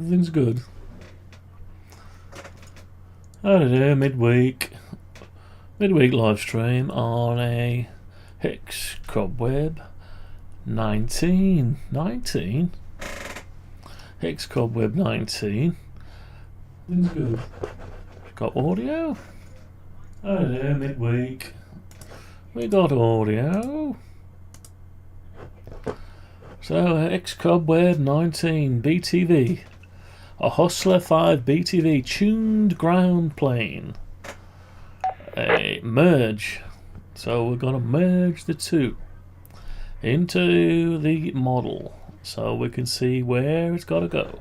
Everything's good. I don't know, midweek live stream on a Hex Cobweb 19. Hex Cobweb 19. Everything's good. Got audio? I don't know, midweek. We got audio. So, Hex Cobweb 19 BTV. A Hustler 5 BTV tuned ground plane. A merge. So we're going to merge the two into the model so we can see where it's got to go.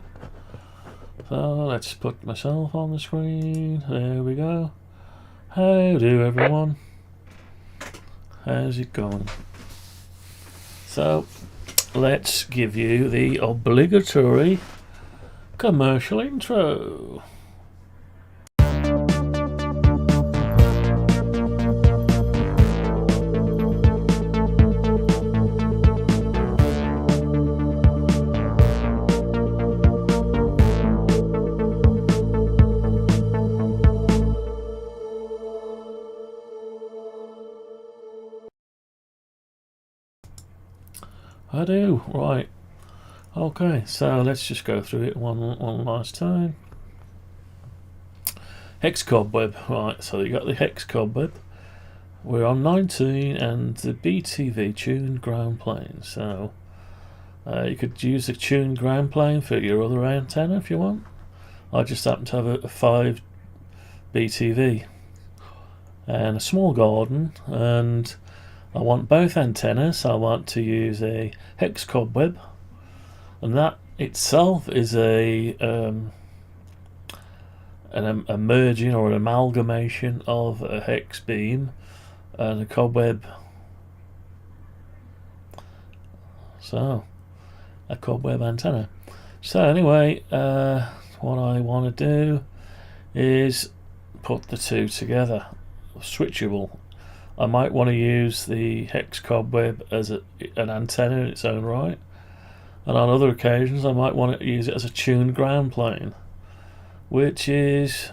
So let's put myself on the screen. There we go. How do everyone? How's it going? So let's give you the obligatory commercial intro. I do, right. Okay, so let's just go through it one last time. Hex Cobweb, right, so you got the Hex Cobweb. We're on 19 and the BTV tuned ground plane. So you could use the tuned ground plane for your other antenna if you want. I just happen to have a 5 BTV and a small garden, and I want both antennas. I want to use a Hex Cobweb, and that itself is a merging or an amalgamation of a hex beam and a cobweb. So a cobweb antenna. So anyway, what I want to do is put the two together, switchable. I might want to use the Hex Cobweb as an antenna in its own right, and on other occasions I might want to use it as a tuned ground plane, which is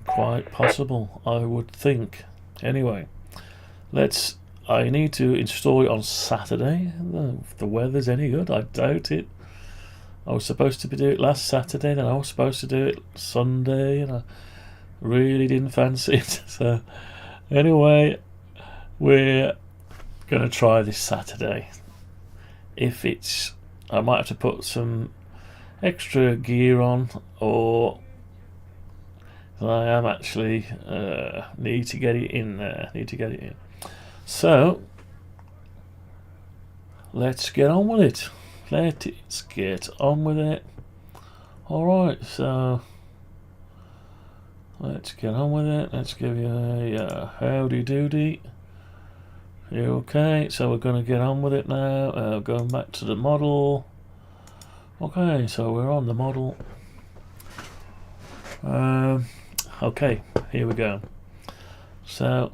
quite possible, I would think. Anyway, I need to install it on Saturday. If the weather's any good, I doubt it. I was supposed to do it last Saturday, then I was supposed to do it Sunday, and I really didn't fancy it. So anyway, we're going to try this Saturday. If it's, I might have to put some extra gear on, or I am actually need to get it in there. So let's get on with it. Let's get on with it. Alright, so let's get on with it. Let's give you a howdy doody. You okay? So we're going to get on with it now. Going back to the model. Okay, so we're on the model. Okay, here we go. So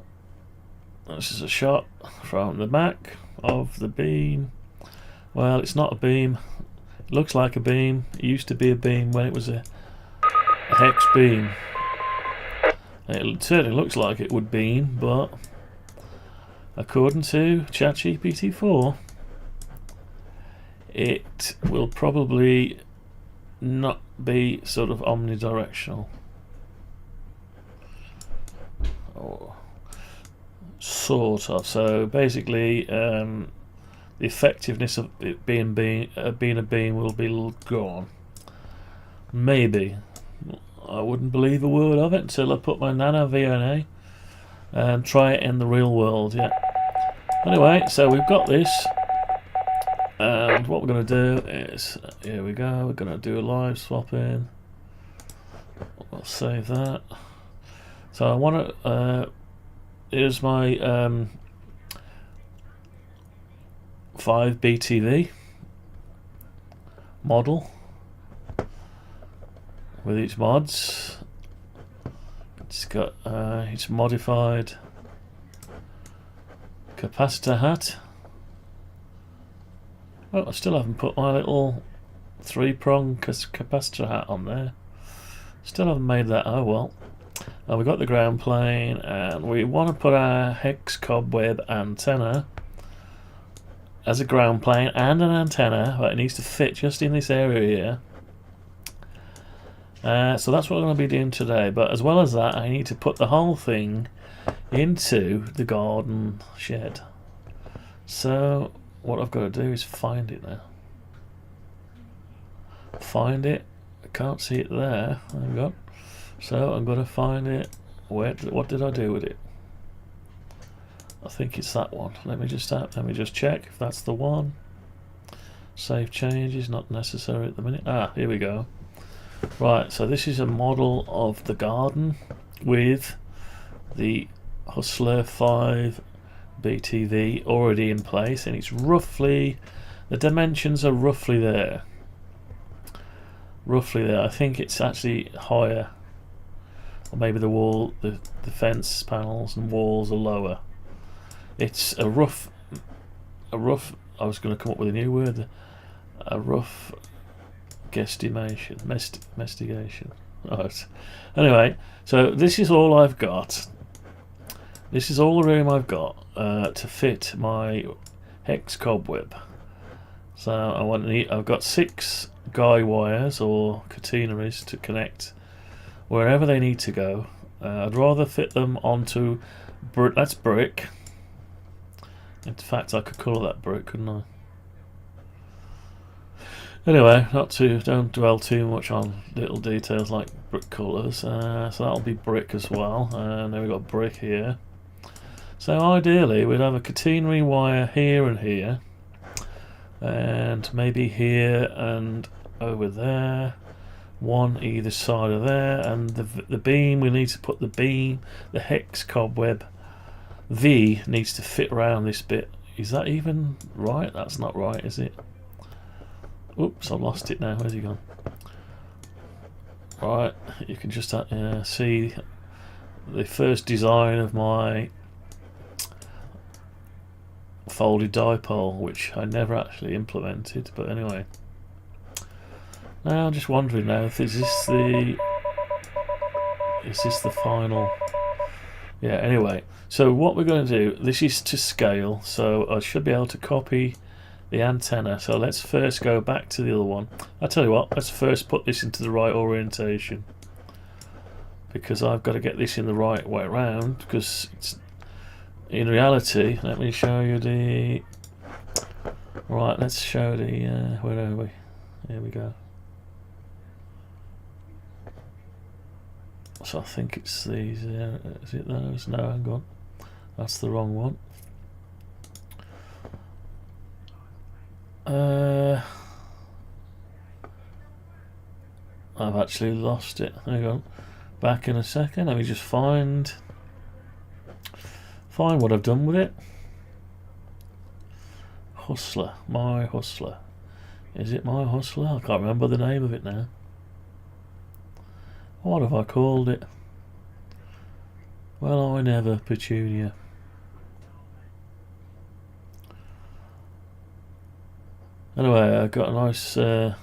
this is a shot from the back of the beam. Well, it's not a beam. It looks like a beam. It used to be a beam when it was a hex beam. It certainly looks like it would beam, but according to ChatGPT 4, it will probably not be sort of omnidirectional. Or sort of. So basically, the effectiveness of it being a beam will be gone. Maybe. I wouldn't believe a word of it until I put my nano VNA and try it in the real world. Yeah. Anyway, so we've got this, and what we're going to do is, here we go, we're going to do a live swap in. I'll save that. So I want to, here's my 5 BTV model with its mods. It's got its modified capacitor hat. Oh, I still haven't put my little 3-prong capacitor hat on there. Still haven't made that. Oh well. We've got the ground plane, and we want to put our Hex Cobweb antenna as a ground plane and an antenna, but it needs to fit just in this area here. So that's what I'm going to be doing today. But as well as that, I need to put the whole thing into the garden shed. So what I've got to do is find it now. Find it. I can't see it there. Hang on. So I'm going to find it. What did I do with it? I think it's that one. Let me just check if that's the one. Save changes, not necessary at the minute. Ah, here we go. Right, so this is a model of the garden with the Hustler 5 BTV already in place, and it's roughly, the dimensions are roughly there. Roughly there. I think it's actually higher. Or maybe the wall, the fence panels and walls are lower. It's a rough, I was going to come up with a new word, a rough guesstimation, mestigation. Right. Anyway, so this is all I've got. This is all the room I've got to fit my Hex Cobweb. So I've got 6 guy wires or catenaries to connect wherever they need to go. I'd rather fit them onto that's brick. In fact, I could colour that brick, couldn't I? Anyway, don't dwell too much on little details like brick colours. So that'll be brick as well. And then we've got brick here. So ideally, we'd have a catenary wire here and here, and maybe here and over there. One either side of there, and the beam, we need to put the beam, the Hex Cobweb V needs to fit around this bit. Is that even right? That's not right, is it? Oops, I've lost it now. Where's he gone? Right, you can just see the first design of my folded dipole, which I never actually implemented, but anyway. Now I'm just wondering now if is this the final? Yeah, anyway, so what we're going to do, this is to scale, so I should be able to copy the antenna. So let's first go back to the other one. I'll tell you what, let's first put this into the right orientation, because I've got to get this in the right way around, because it's, in reality, let me show you the, right, let's show the, where are we? Here we go. So I think it's these, is it those? No, hang on. That's the wrong one. I've actually lost it. Hang on. Back in a second. Let me just find what I've done with it. Hustler. My Hustler. Is it my Hustler? I can't remember the name of it now. What have I called it? Well, I never, Petunia. Anyway, I got a nice, there's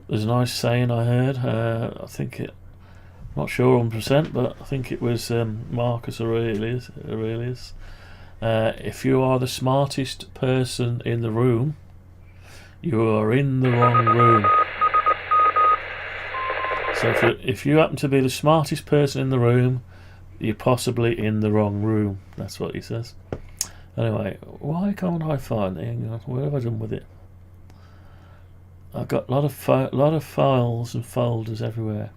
a nice saying I heard, I think it, not sure 100%, but I think it was Marcus Aurelius. If you are the smartest person in the room, you are in the wrong room. So if you happen to be the smartest person in the room, you're possibly in the wrong room. That's what he says. Anyway, why can't I find it? Hang on, what have I done with it? I've got a lot of files and folders everywhere.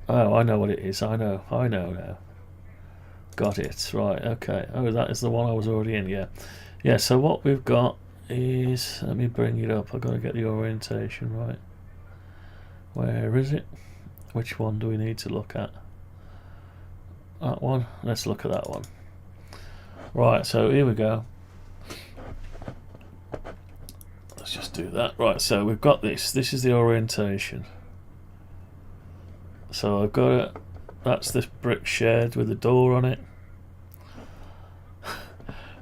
Oh, I know what it is. I know now. Got it. Right. Okay. Oh, that is the one I was already in. Yeah. Yeah. So what we've got is, let me bring it up. I've got to get the orientation right. Where is it? Which one do we need to look at? That one? Let's look at that one. Right, so here we go. Let's just do that. Right, so we've got this. This is the orientation. So I've got it. That's this brick shed with a door on it.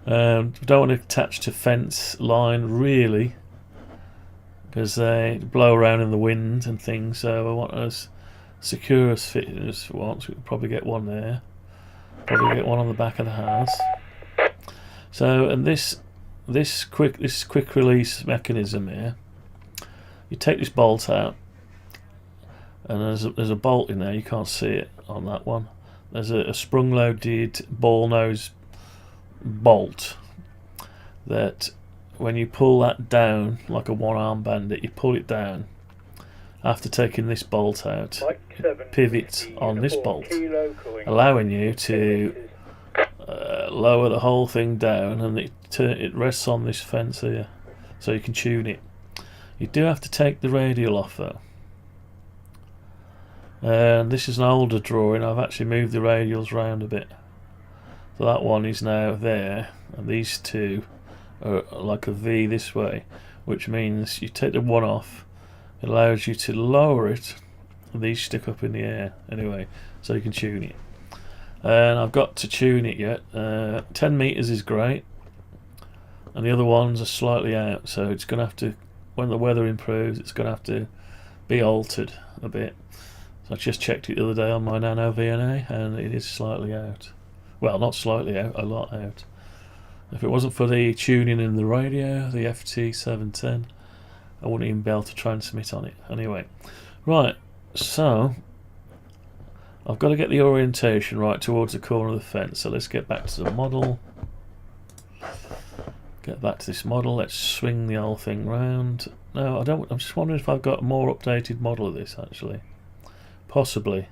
We don't want to attach to fence line really. because they blow around in the wind and things. So I want as secure as fit as once. We could probably get one there. Probably get one on the back of the house. So, and this quick release mechanism here. You take this bolt out, and there's a bolt in there. You can't see it on that one. There's a sprung-loaded ball nose bolt that, when you pull that down like a one-arm bandit, you pull it down. After taking this bolt out, it pivots on this bolt, allowing you to lower the whole thing down, and it rests on this fence here, so you can tune it. You do have to take the radial off though. And this is an older drawing. I've actually moved the radials round a bit. So that one is now there, and these two are like a V this way, which means you take the one off, it allows you to lower it, and these stick up in the air anyway, so you can tune it. And I've got to tune it yet. 10 meters is great, and the other ones are slightly out, so it's going to have to, when the weather improves, it's going to have to be altered a bit. So I just checked it the other day on my Nano VNA, and it is slightly out. Well, not slightly out, a lot out. If it wasn't for the tuning in the radio, the FT710, I wouldn't even be able to transmit on it. Anyway, right, so I've got to get the orientation right towards the corner of the fence. So let's get back to the model. Get back to this model. Let's swing the whole thing round. No, I don't. I'm just wondering if I've got a more updated model of this actually. Possibly.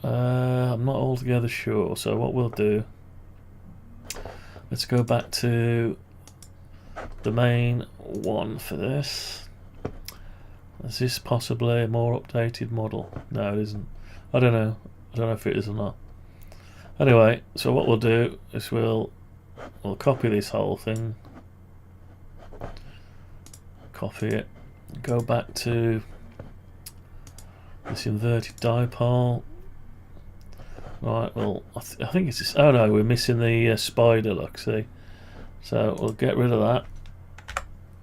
I'm not altogether sure. So what we'll do, let's go back to the main one for this. Is this possibly a more updated model? No, it isn't. I don't know. I don't know if it is or not. Anyway, so what we'll do is we'll copy this whole thing. Copy it. Go back to this inverted dipole. Right, well, I think it's just, oh no, we're missing the spider, look, see? So we'll get rid of that,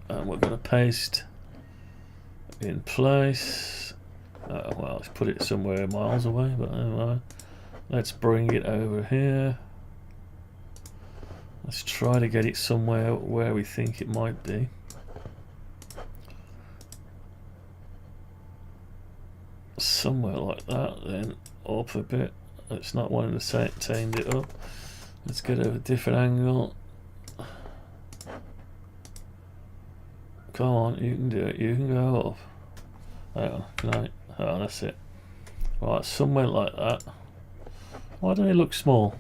and we're going to paste in place. Well, let's put it somewhere miles away, but anyway, let's bring it over here. Let's try to get it somewhere where we think it might be. Somewhere like that, then up a bit. It's not wanting to change it up. Let's get a different angle. Come on, you can do it. You can go up. Hang on, can I? Oh, that's it. Right, somewhere like that. Why do they look small?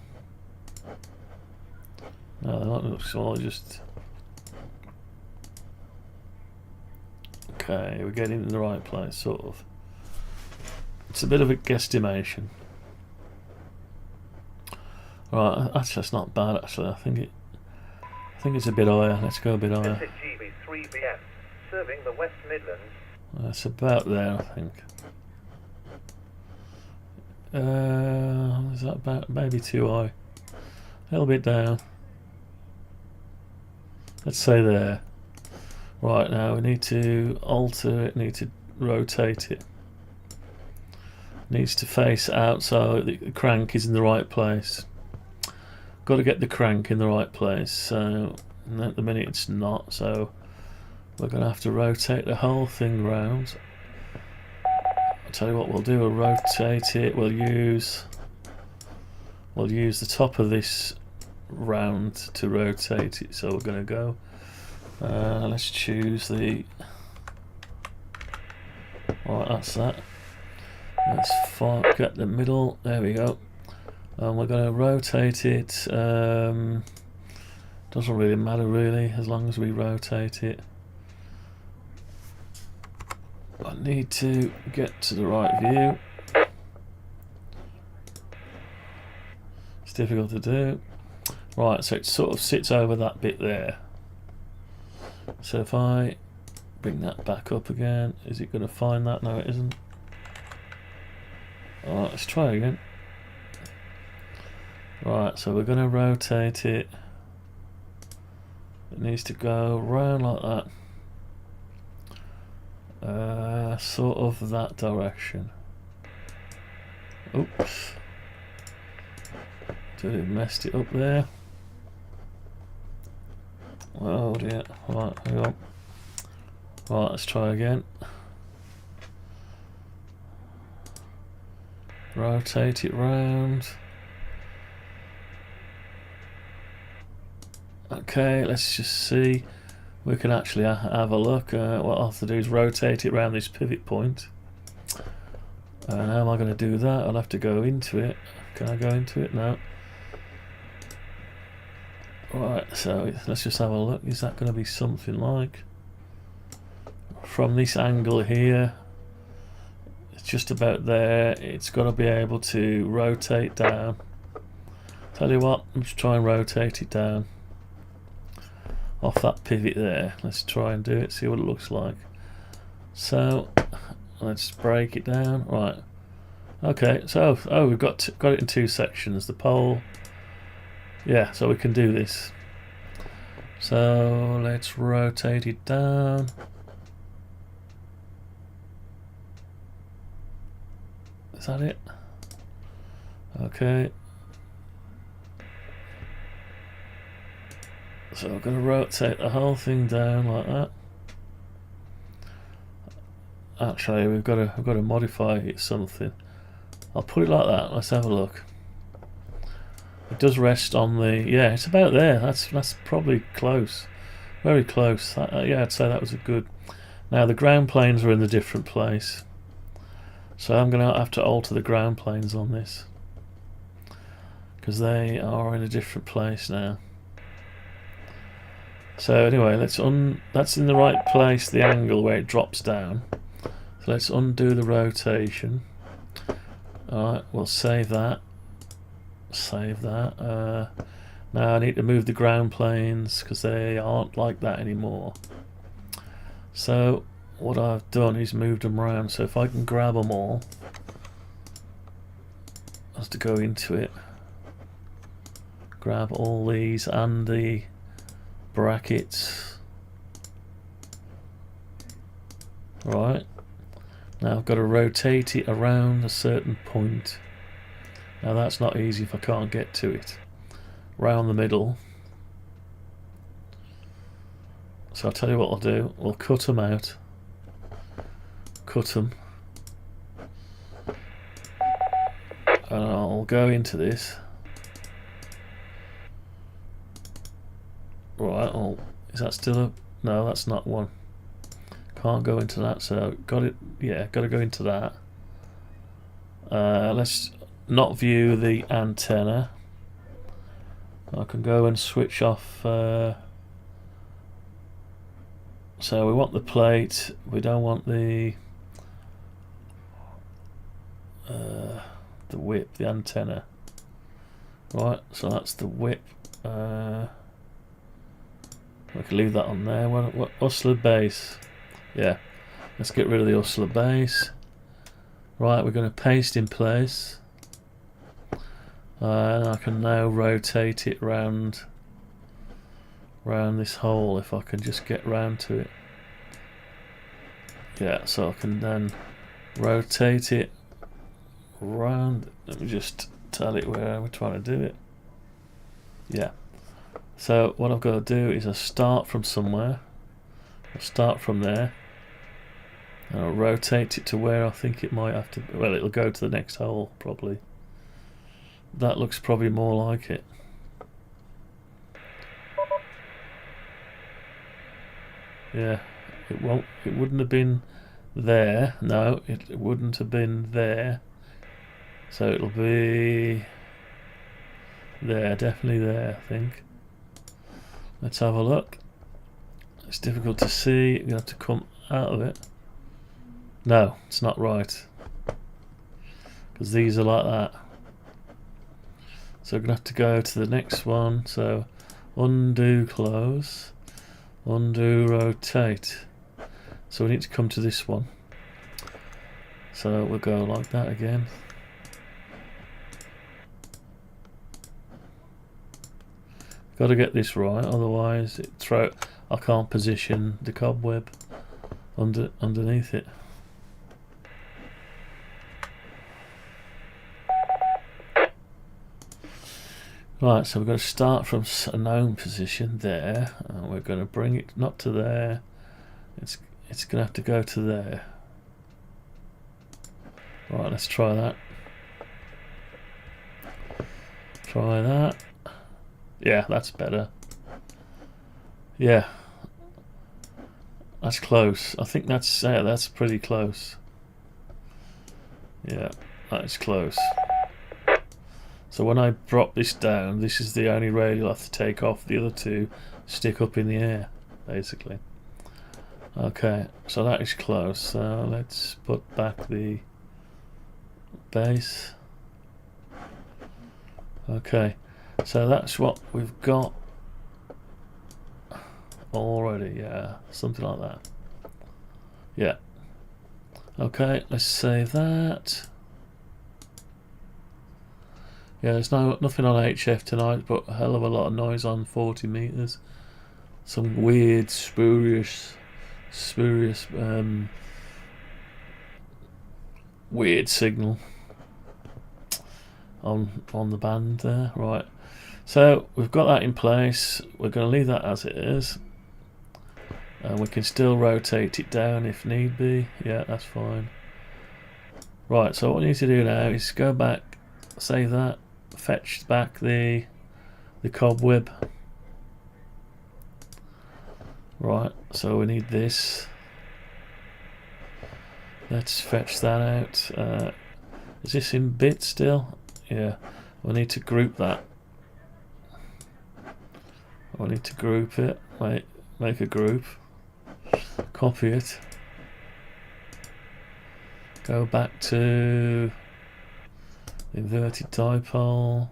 No, they don't look small. Just okay. We're getting in the right place, sort of. It's a bit of a guesstimation. Right, actually that's not bad actually. I think it's a bit higher. Let's go a bit higher. GB3BF, serving the West Midlands. That's about there, I think. Is that about maybe too high? A little bit down. Let's say there. Right, now we need to alter it, need to rotate it. Needs to face out so the crank is in the right place. Got to get the crank in the right place, so at the minute it's not, so we're going to have to rotate the whole thing round. I'll tell you what we'll do, we'll rotate it, we'll use the top of this round to rotate it, so we're going to go, let's choose the, right, that's that. Let's get the middle, there we go. And we're going to rotate it, doesn't really matter really, as long as we rotate it. I need to get to the right view. It's difficult to do. Right, so it sort of sits over that bit there. So if I bring that back up again, is it going to find that? No, it isn't. Alright, let's try again. Right, so we're going to rotate it It needs to go round like that. Sort of that direction. Oops. Did it messed it up there? Oh dear. Right, hang on. Right, let's try again. Rotate it round. Okay, let's just see. We can actually have a look. What I'll have to do is rotate it around this pivot point. And how am I going to do that? I'll have to go into it. Can I go into it? No. Right, so let's just have a look. Is that going to be something like from this angle here? It's just about there. It's got to be able to rotate down. Tell you what, let's try and rotate it down off that pivot there. Let's try and do it, see what it looks like. So let's break it down. Right. Okay, so we've got it in two sections. The pole. Yeah, so we can do this. So let's rotate it down. Is that it? Okay. So I'm going to rotate the whole thing down like that. Actually, we've got to modify it something. I'll put it like that. Let's have a look. It does rest on the, yeah, it's about there. That's probably close, very close. Yeah, I'd say that was a good. Now the ground planes are in a different place, so I'm going to have to alter the ground planes on this because they are in a different place now. So anyway, that's in the right place, the angle where it drops down. So let's undo the rotation. Alright, we'll save that. Save that. Now I need to move the ground planes because they aren't like that anymore. So what I've done is moved them around. So if I can grab them all, I have to go into it. Grab all these and the brackets. Right. Now I've got to rotate it around a certain point. Now that's not easy if I can't get to it. Round the middle. So I'll tell you what I'll do. We'll cut them out. Cut them. And I'll go into this. Right, well, is that still a... No, that's not one. Can't go into that, so got it. Yeah, got to go into that. Let's not view the antenna. I can go and switch off. So we want the plate. We don't want the whip, the antenna. Right, so that's the whip. We can leave that on there. What oscillator base? Yeah, let's get rid of the oscillator base. Right, we're going to paste in place. And I can now rotate it round this hole if I can just get round to it. Yeah, so I can then rotate it round. Let me just tell it where we're trying to do it. Yeah. So what I've got to do is I start from somewhere. I'll start from there. And I'll rotate it to where I think it might have to. Well, it'll go to the next hole probably. That looks probably more like it. Yeah, it wouldn't have been there. No, it wouldn't have been there. So it'll be there, definitely there, I think. Let's have a look. It's difficult to see. You're going to have to come out of it. No, it's not right. Because these are like that. So we're going to have to go to the next one. So undo, close. Undo, rotate. So we need to come to this one. So we'll go like that again. Got to get this right, otherwise I can't position the cobweb underneath it. Right, so we're going to start from a known position there, and we're going to bring it not to there. It's going to have to go to there. Right, let's try that. Try that. Yeah, that's better. Yeah, that's close. I think that's pretty close. Yeah, that's close. So when I drop this down, this is the only rail you'll have to take off. The other two stick up in the air, basically. Okay, so that is close. So let's put back the base. Okay, so that's what we've got already. Yeah, something like that. Yeah. Okay, let's save that. Yeah, there's nothing on HF tonight, but a hell of a lot of noise on 40 meters. Some weird, spurious, weird signal on the band there. Right, so we've got that in place. We're going to leave that as it is, and we can still rotate it down if need be. Yeah, that's fine. Right, so what we need to do now is go back, save that, fetch back the cobweb. Right, so we need this. Let's fetch that out. Is this in bit still? Yeah, we need to group that. I need to group it. Make a group. Copy it. Go back to inverted dipole.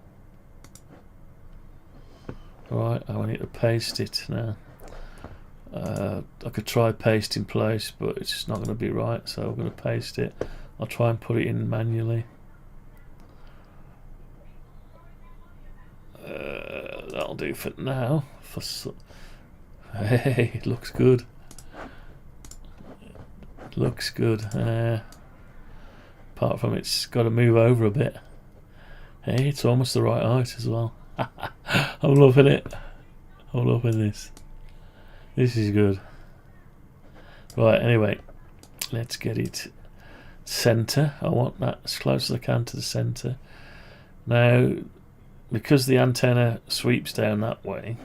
Right, I need to paste it now. I could try paste in place, but it's just not going to be right, so I'm going to paste it. I'll try and put it in manually. That'll do for now. Hey, it looks good. It looks good. Apart from it's got to move over a bit. Hey, it's almost the right height as well. I'm loving it. I'm loving this. This is good. Right, anyway, let's get it center. I want that as close as I can to the center. Now, because the antenna sweeps down that way,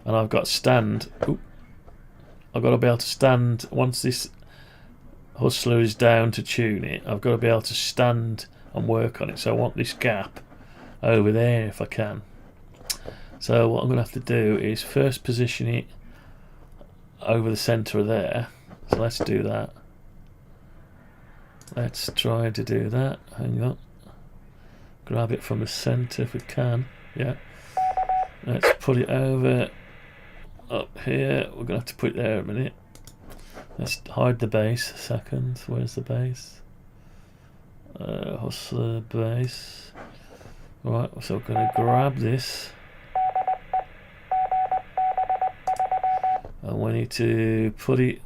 and I've got stand, I've got to be able to stand once this hustler is down to tune it. I've got to be able to stand and work on it. So I want this gap over there if I can. So what I'm going to have to do is first position it over the center of there. So let's do that. Let's try to do that. Hang on. Grab it from the center if we can. Yeah. Let's put it over up here. We're going to have to put it there a minute. Let's hide the base a second. Where's the base? Hustler base. Right, so we're going to grab this. And we need to put it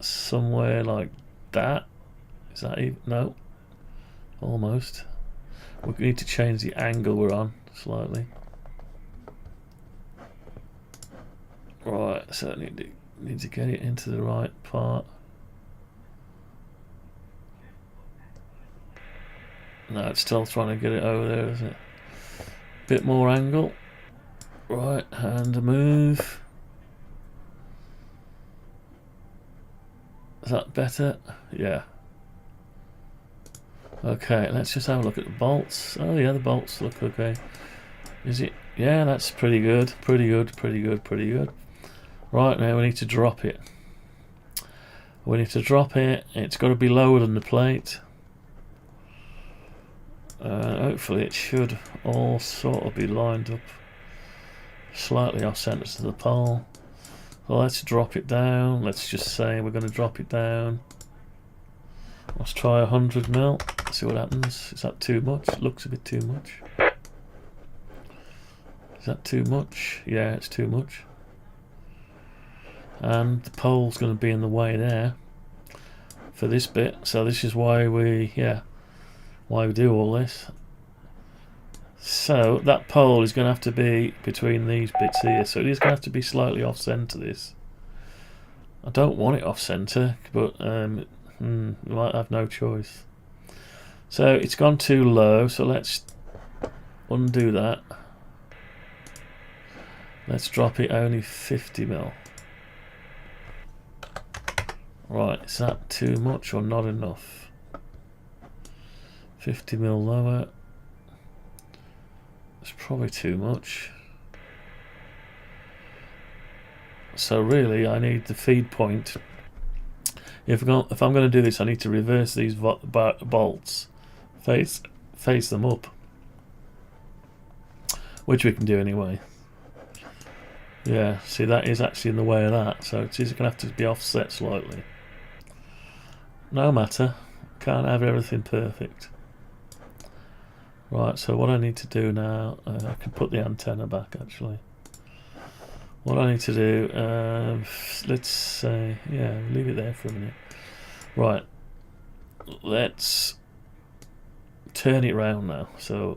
somewhere like that. Is that even? No. Almost. We need to change the angle we're on slightly. Right, so I need to get it into the right part. No, it's still trying to get it over there, isn't it? Bit more angle. Right, and move. Is that better? Yeah. Okay, let's just have a look at the bolts. Oh yeah, the bolts look okay. Is it? Yeah, that's pretty good. Pretty good, pretty good, pretty good. Right, now we need to drop it. We need to drop it. It's got to be lower than the plate. Hopefully it should all sort of be lined up slightly off centre to the pole. So let's drop it down. Let's just say we're going to drop it down. Let's try 100 mil. See what happens. Is that too much? It looks a bit too much. Is that too much? Yeah, it's too much. And the pole's going to be in the way there for this bit, so this is why we do all this. So that pole is going to have to be between these bits here, so it is going to have to be slightly off centre. This, I don't want it off centre, but we might have no choice. So it's gone too low, so let's undo that. Let's drop it only 50 mil. Right, is that too much or not enough? 50 mil lower. It's probably too much. So really, I need the feed point. If I'm going to do this, I need to reverse these bolts, face them up, which we can do anyway. Yeah, see, that is actually in the way of that, so it is going to have to be offset slightly. No matter, can't have everything perfect. Right, so what I need to do now, I can put the antenna back actually. What I need to do, let's say, yeah, leave it there for a minute. Right, let's turn it round now. So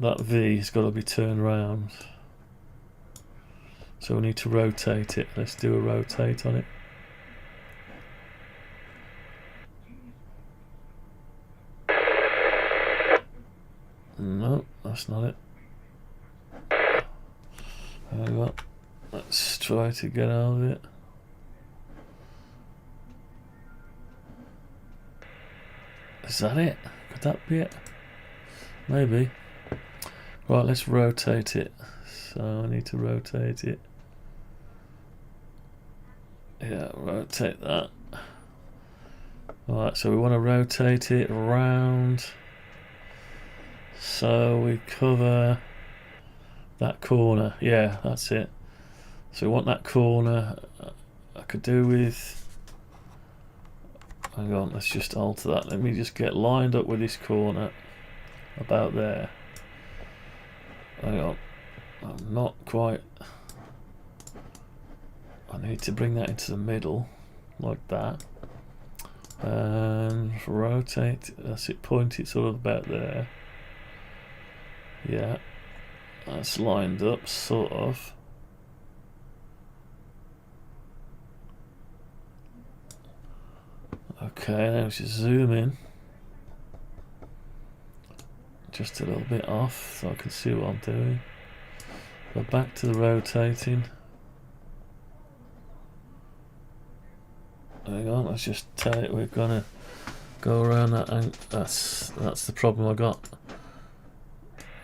that V has got to be turned round. So we need to rotate it. Let's do a rotate on it. No, that's not it. Hang on. Let's try to get out of it. Is that it? Could that be it? Maybe. Right, let's rotate it. So I need to rotate it. Yeah, rotate that. Right, so we want to rotate it around. So we cover that corner. Yeah, that's it. So we want that corner. I could do with... Hang on, let's just alter that. Let me just get lined up with this corner. About there. Hang on. I'm not quite... I need to bring that into the middle. Like that. And rotate. That's it. Point it sort of about there. Yeah, that's lined up, sort of. Okay, now we just zoom in. Just a little bit off, so I can see what I'm doing. Go back to the rotating. Hang on, let's just tell it we're gonna go around that, and that's the problem I got.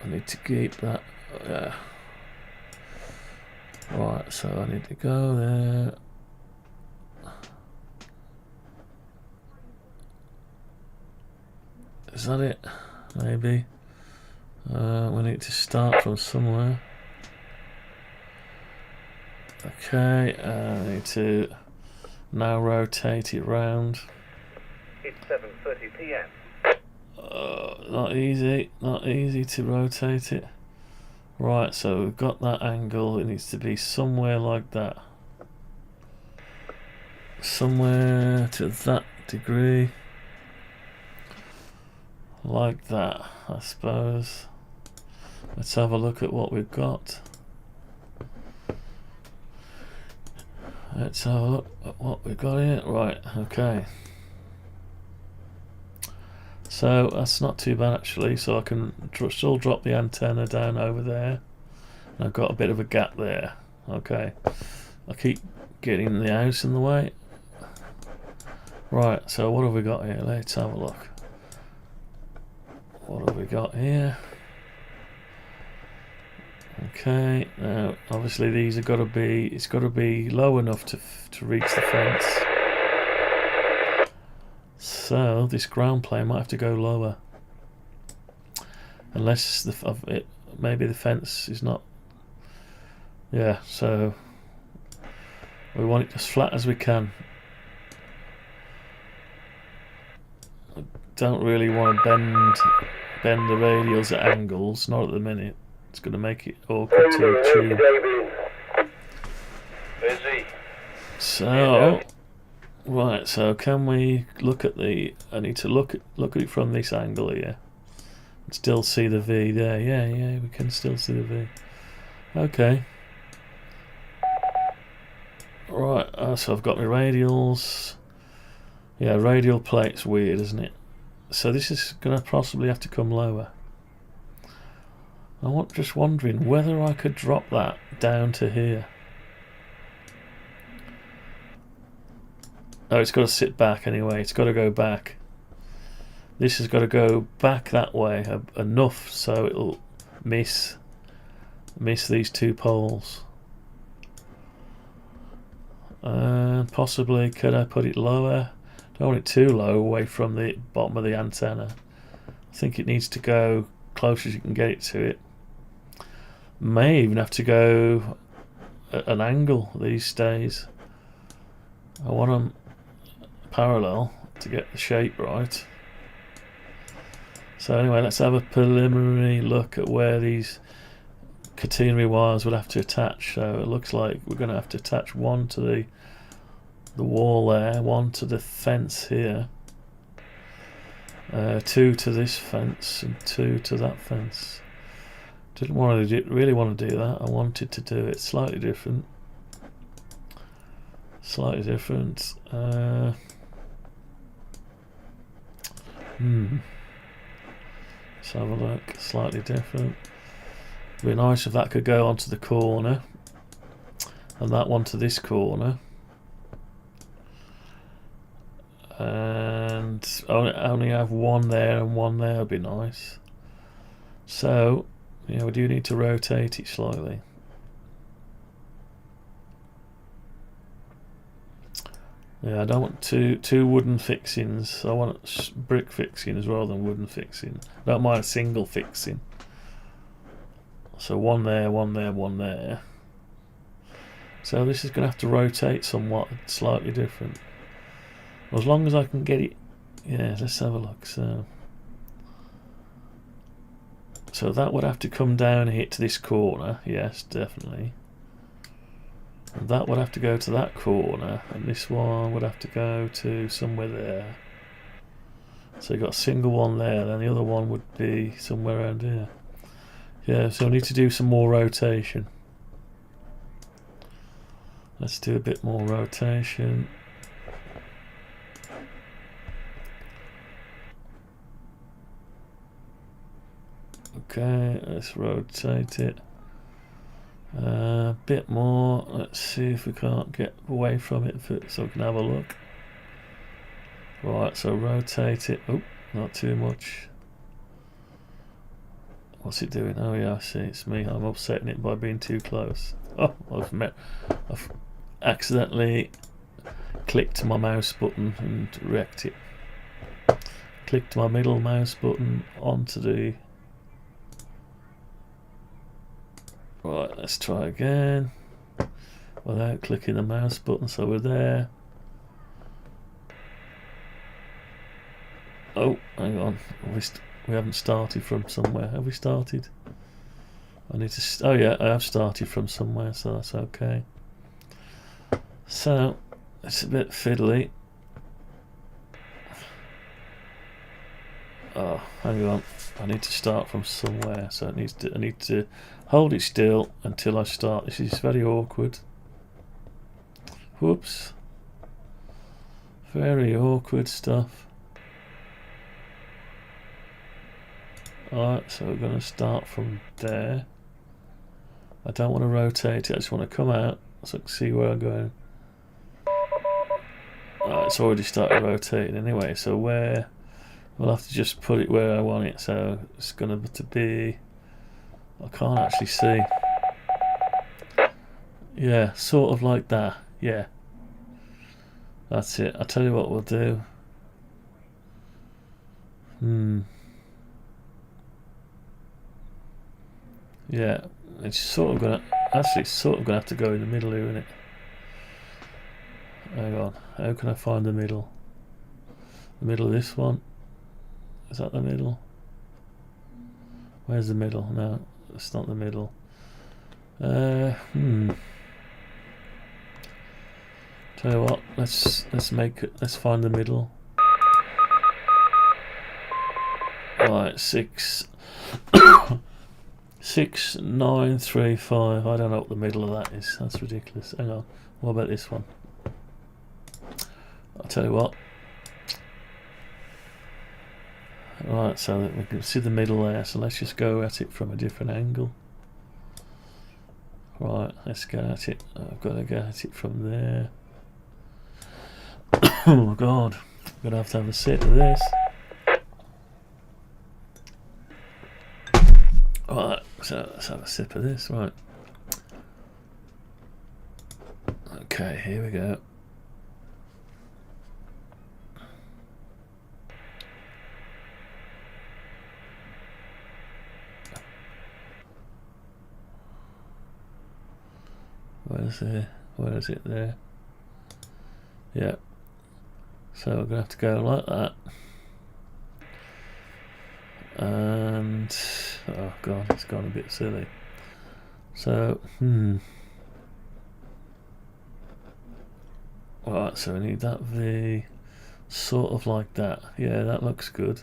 I need to keep that, yeah. Right, so I need to go there. Is that it? Maybe. We need to start from somewhere. Okay, I need to now rotate it round. It's 7:30 p.m. Not easy to rotate it. Right, so we've got that angle. It needs to be somewhere like that. Somewhere to that degree. Like that, I suppose. Let's have a look at what we've got. Let's have a look at what we've got here. Right, okay. So that's not too bad actually, so I can still drop the antenna down over there. And I've got a bit of a gap there. Okay. I keep getting the house in the way. Right, so what have we got here? Let's have a look. What have we got here? Okay, now obviously these have got to be, it's got to be low enough to reach the fence. So this ground plane might have to go lower, unless maybe the fence is not. Yeah, so we want it as flat as we can. I don't really want to bend the radials at angles, not at the minute. It's going to make it awkward to tune. Busy. So, right. So can we look at the? I need to look at it from this angle here. Still see the V there. Yeah. We can still see the V. Okay. Right. So I've got my radials. Yeah, radial plate's weird, isn't it? So this is going to possibly have to come lower. I'm just wondering whether I could drop that down to here. Oh, it's got to sit back anyway. It's got to go back. This has got to go back that way enough so it'll miss these two poles. And possibly could I put it lower? Don't want it too low away from the bottom of the antenna. I think it needs to go close as you can get it to it. May even have to go at an angle these days. I want them parallel to get the shape right. So anyway, let's have a preliminary look at where these catenary wires will have to attach. So it looks like we're going to have to attach one to the wall there, one to the fence here, two to this fence, and two to that fence. Didn't really want to do that. I wanted to do it slightly different. Let's have a look. Slightly different. It'd be nice if that could go onto the corner, and that one to this corner, and only have one there and one there would be nice. So, yeah, we do need to rotate it slightly. Yeah, I don't want two wooden fixings. I want brick fixings rather than wooden fixing. I don't mind a single fixing. So one there, one there, one there. So this is going to have to rotate somewhat, slightly different. As long as I can get it. Yeah, let's have a look. So that would have to come down and hit to this corner. Yes, definitely. And that would have to go to that corner, and this one would have to go to somewhere there. So you've got a single one there, then the other one would be somewhere around here. Yeah, so I need to do some more rotation. Let's do a bit more rotation. Okay, let's rotate it. A bit more. Let's see if we can't get away from it so we can have a look. Right, so rotate it. Oh, not too much. What's it doing? Oh yeah, I see, it's me. I'm upsetting it by being too close. Oh, I've accidentally clicked my mouse button and wrecked it. Clicked my middle mouse button onto the... Right, let's try again without clicking the mouse button. So we're there. Oh, hang on. We haven't started from somewhere. Have we started? I need to... Oh yeah, I have started from somewhere, so that's okay. So, it's a bit fiddly. Oh, hang on. I need to start from somewhere, so I need to hold it still until I start. This is very awkward. Whoops. Very awkward stuff. Alright, so we're going to start from there. I don't want to rotate it, I just want to come out so I can see where I'm going. It's already started rotating anyway, so where... We'll have to just put it where I want it, so it's going to be... I can't actually see. Yeah, sort of like that, yeah. That's it. I'll tell you what we'll do. Yeah, it's sort of going to... Actually, it's sort of going to have to go in the middle here, isn't it? Hang on, how can I find the middle? The middle of this one? Is that the middle? Where's the middle? No, It's not the middle. Tell you what, let's find the middle. Right, 6, 9, 3, 5. I don't know what the middle of that is. That's ridiculous. Hang on. What about this one? I'll tell you what. Right, so that we can see the middle there. So let's just go at it from a different angle. Right, let's go at it. I've got to go at it from there. Oh my god. I'm going to have a sip of this. Right, so let's have a sip of this. Right. Okay, here we go. Where is it there? Yeah. So we're gonna have to go like that. And oh god, it's gone a bit silly. So Right, so we need that V sort of like that. Yeah, that looks good.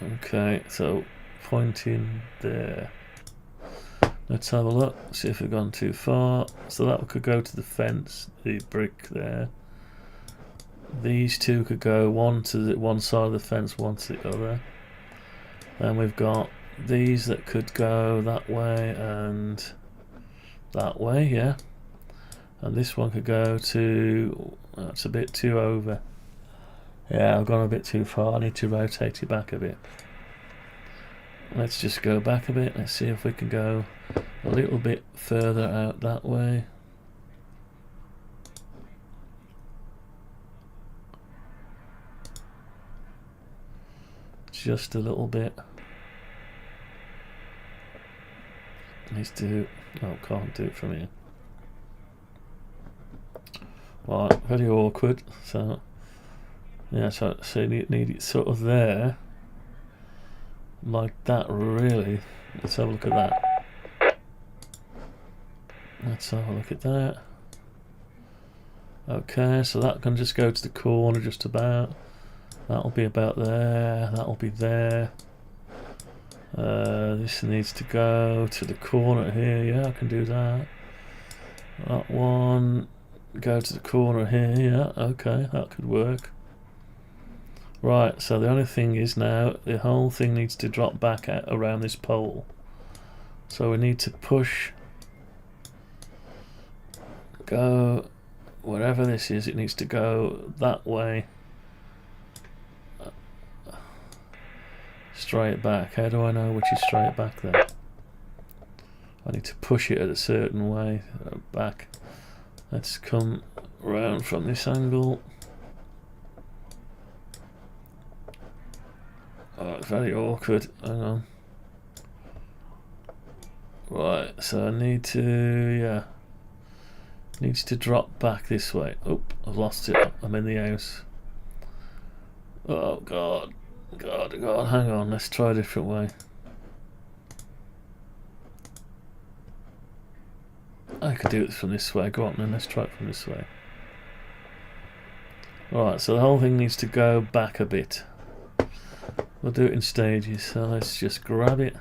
Okay, so pointing there. Let's have a look, see if we've gone too far. So that could go to the fence, the brick there. These two could go one to the one side of the fence, one to the other. Then we've got these that could go that way and that way, yeah. And this one could go to, that's a bit too over. Yeah, I've gone a bit too far, I need to rotate it back a bit. Let's just go back a bit, let's see if we can go a little bit further out that way. Just a little bit. Needs to, oh, can't do it from here. Right, very awkward. So, yeah, so you need it sort of there. Like that, really. Let's have a look at that. Let's have a look at that. Okay, so that can just go to the corner just about. That'll be about there. That'll be there. This needs to go to the corner here. Yeah, I can do that. That one. Go to the corner here. Yeah, okay, that could work. Right, so the only thing is now the whole thing needs to drop back out around this pole. So we need to push, go wherever this is, it needs to go that way. Straight back. How do I know which is straight back then? I need to push it at a certain way back. Let's come round from this angle. Oh, it's very awkward. Hang on. Right, so I need to, yeah. Needs to drop back this way. Oh, I've lost it. I'm in the house. Oh, God. God, hang on. Let's try a different way. I could do it from this way. Go on then, let's try it from this way. Right, so the whole thing needs to go back a bit. We'll do it in stages, so let's just grab it.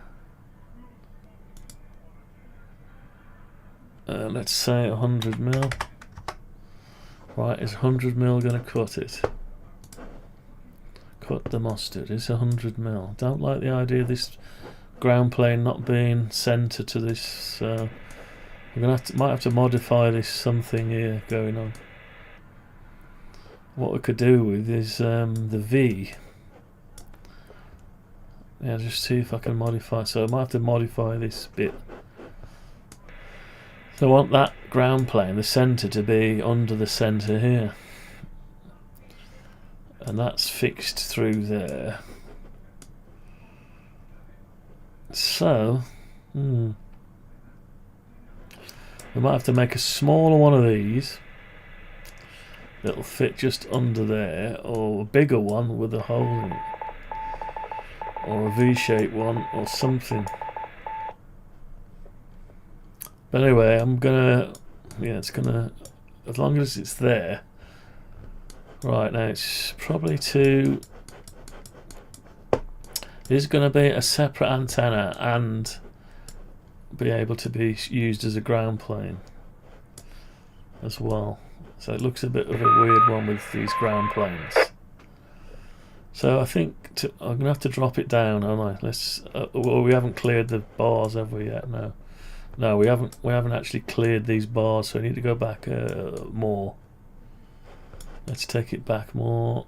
Let's say 100mm. Right, is 100mm going to cut it? Cut the mustard. Is 100mm. Don't like the idea of this ground plane not being centre to this. So we're gonna might have to modify this something here going on. What we could do with is the V. Yeah, just see if I can modify. So I might have to modify this bit. So I want that ground plane, the centre, to be under the centre here. And that's fixed through there. So, we might have to make a smaller one of these that'll fit just under there, or a bigger one with a hole in it. or a V-shaped one or something. But anyway, I'm gonna, yeah, it's gonna, as long as it's there. Right, now it's probably to, it's gonna be a separate antenna and be able to be used as a ground plane as well. So it looks a bit of a weird one with these ground planes. So I think I'm gonna have to drop it down, aren't I? Let's. Well, we haven't cleared the bars, have we yet? No, no, we haven't. We haven't actually cleared these bars, so we need to go back more. Let's take it back more.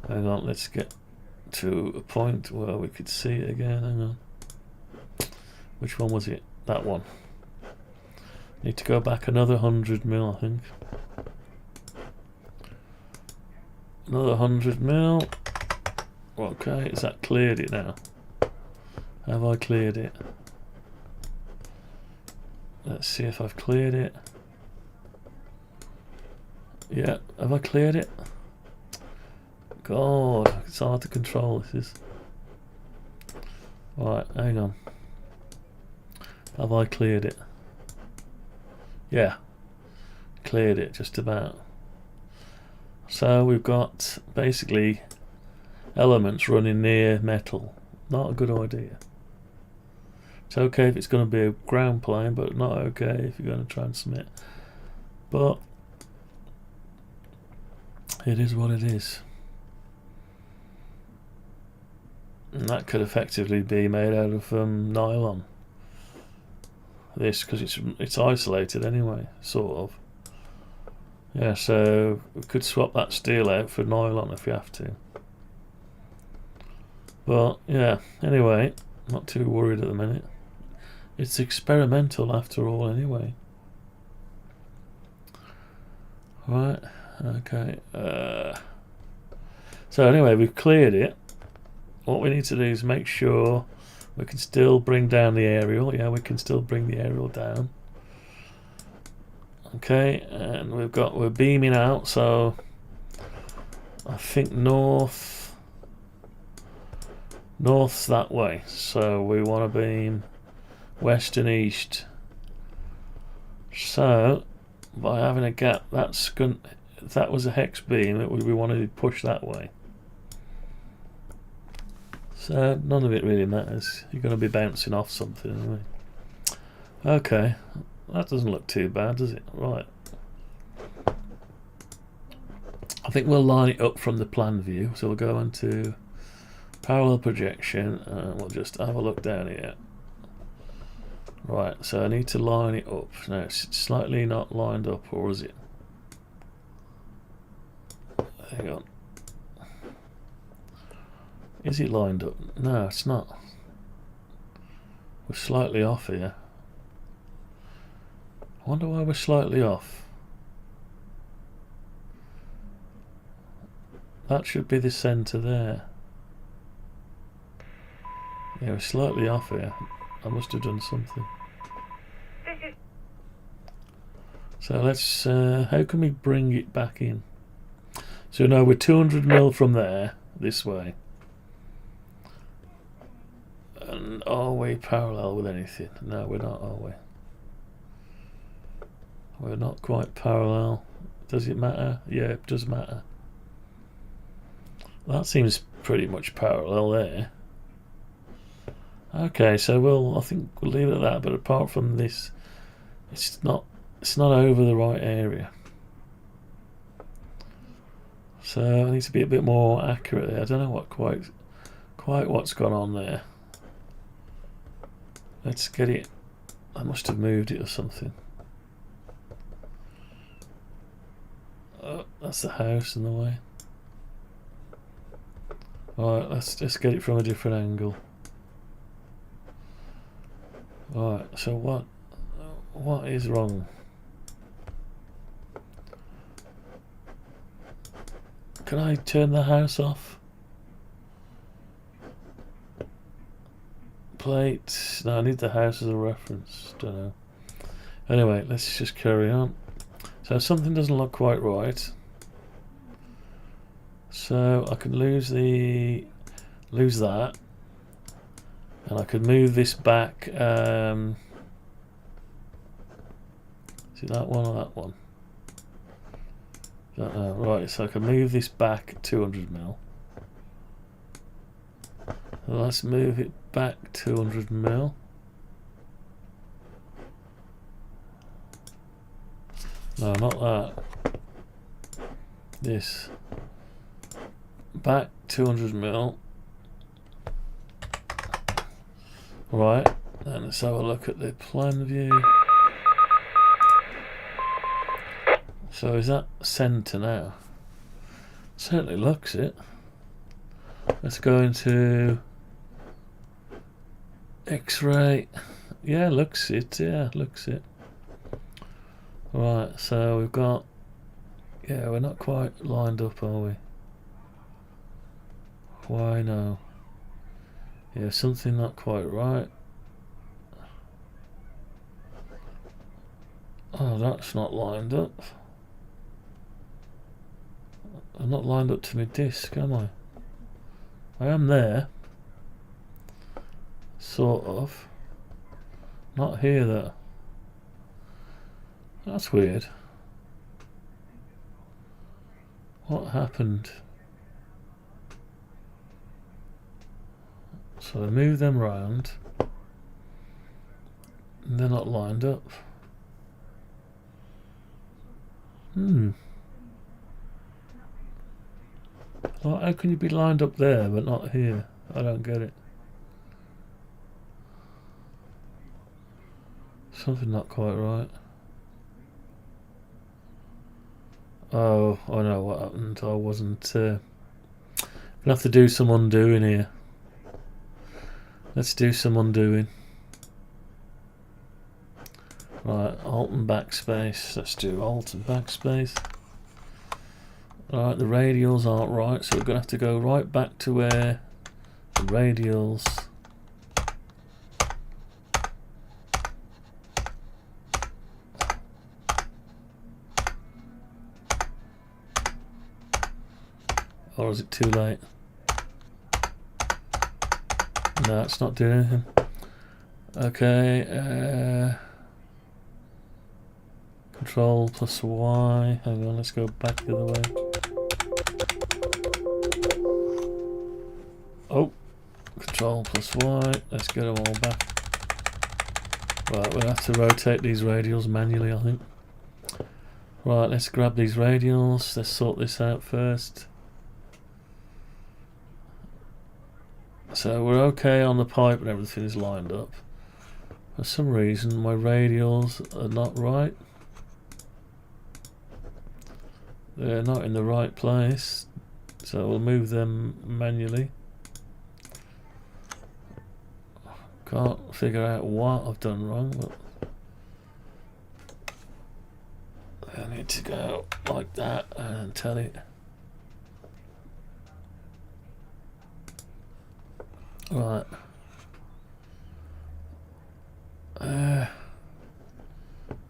Hang on. Let's get to a point where we could see it again. Hang on. Which one was it? That one. Need to go back another 100 mil, I think. Another 100 mil. Okay, has that cleared it now? Have I cleared it? Let's see if I've cleared it. Yeah, have I cleared it? God, it's hard to control, this is. Right, hang on. Have I cleared it? Yeah, cleared it just about. So we've got basically elements running near metal. Not a good idea. It's okay if it's going to be a ground plane, but not okay if you're going to transmit. But it is what it is. And that could effectively be made out of nylon. This, because it's isolated anyway, sort of. Yeah, so we could swap that steel out for nylon if you have to. But yeah, anyway, not too worried at the minute. It's experimental after all anyway. Right, okay. So anyway, we've cleared it. What we need to do is make sure we can still bring down the aerial. Yeah, we can still bring the aerial down. Okay, and we're beaming out, so I think north's that way. So we want to beam west and east. So by having a gap, if that was a hex beam, we wanted to push that way. So none of it really matters. You're going to be bouncing off something anyway. Okay, that doesn't look too bad, does it? Right. I think we'll line it up from the plan view. So we'll go into parallel projection and we'll just have a look down here. Right, so I need to line it up. Now it's slightly not lined up, or is it? Hang on. Is it lined up? No, it's not. We're slightly off here. I wonder why we're slightly off. That should be the centre there. Yeah, we're slightly off here. I must have done something. So let's, how can we bring it back in? So now we're 200 mil from there, this way. And are we parallel with anything? No, we're not, are we? We're not quite parallel. Does it matter? Yeah, it does matter. That seems pretty much parallel there. Okay, so I think we'll leave it at that, but apart from this, it's not over the right area. So I need to be a bit more accurate there. I don't know what quite what's gone on there. Let's get it. I must have moved it or something. Oh, that's the house in the way. Alright, let's just get it from a different angle. Alright, so what is wrong? Can I turn the house off? Plate. No, I need the house as a reference. Don't know. Anyway, let's just carry on. So something doesn't look quite right. So I can lose that, and I could move this back. Is it that one or that one? Don't know. Right, so I can move this back 200 mil. Let's move it back 200 mil. No, not that. This. Back 200 mil. Right, then let's have a look at the plan view. So is that centre now? Certainly looks it. Let's go into X-ray. Yeah, looks it. Yeah, looks it. Right, so we've got. Yeah, we're not quite lined up, are we? Why no? Yeah, something not quite right. Oh, that's not lined up. I'm not lined up to my disc, am I? I am there. Sort of. Not here though. That's weird. What happened? So I move them round. And they're not lined up. Well, how can you be lined up there but not here? I don't get it. Something not quite right. Oh, I know what happened. I wasn't. Gonna have to do some undoing here. Let's do some undoing. Right, Alt and backspace. Let's do Alt and backspace. Alright, the radials aren't right, so we're going to have to go right back to where the radials. Or is it too late? No, it's not doing anything. Okay, Control plus Y. Hang on, let's go back the other way. Oh, Control plus Y. Let's get them all back. Right, we'll have to rotate these radials manually, I think. Right, let's grab these radials. Let's sort this out first. So we're okay on the pipe and everything is lined up. For some reason my radials are not right. They're not in the right place. So we'll move them manually. Can't figure out what I've done wrong, but I need to go like that and tell it. Right.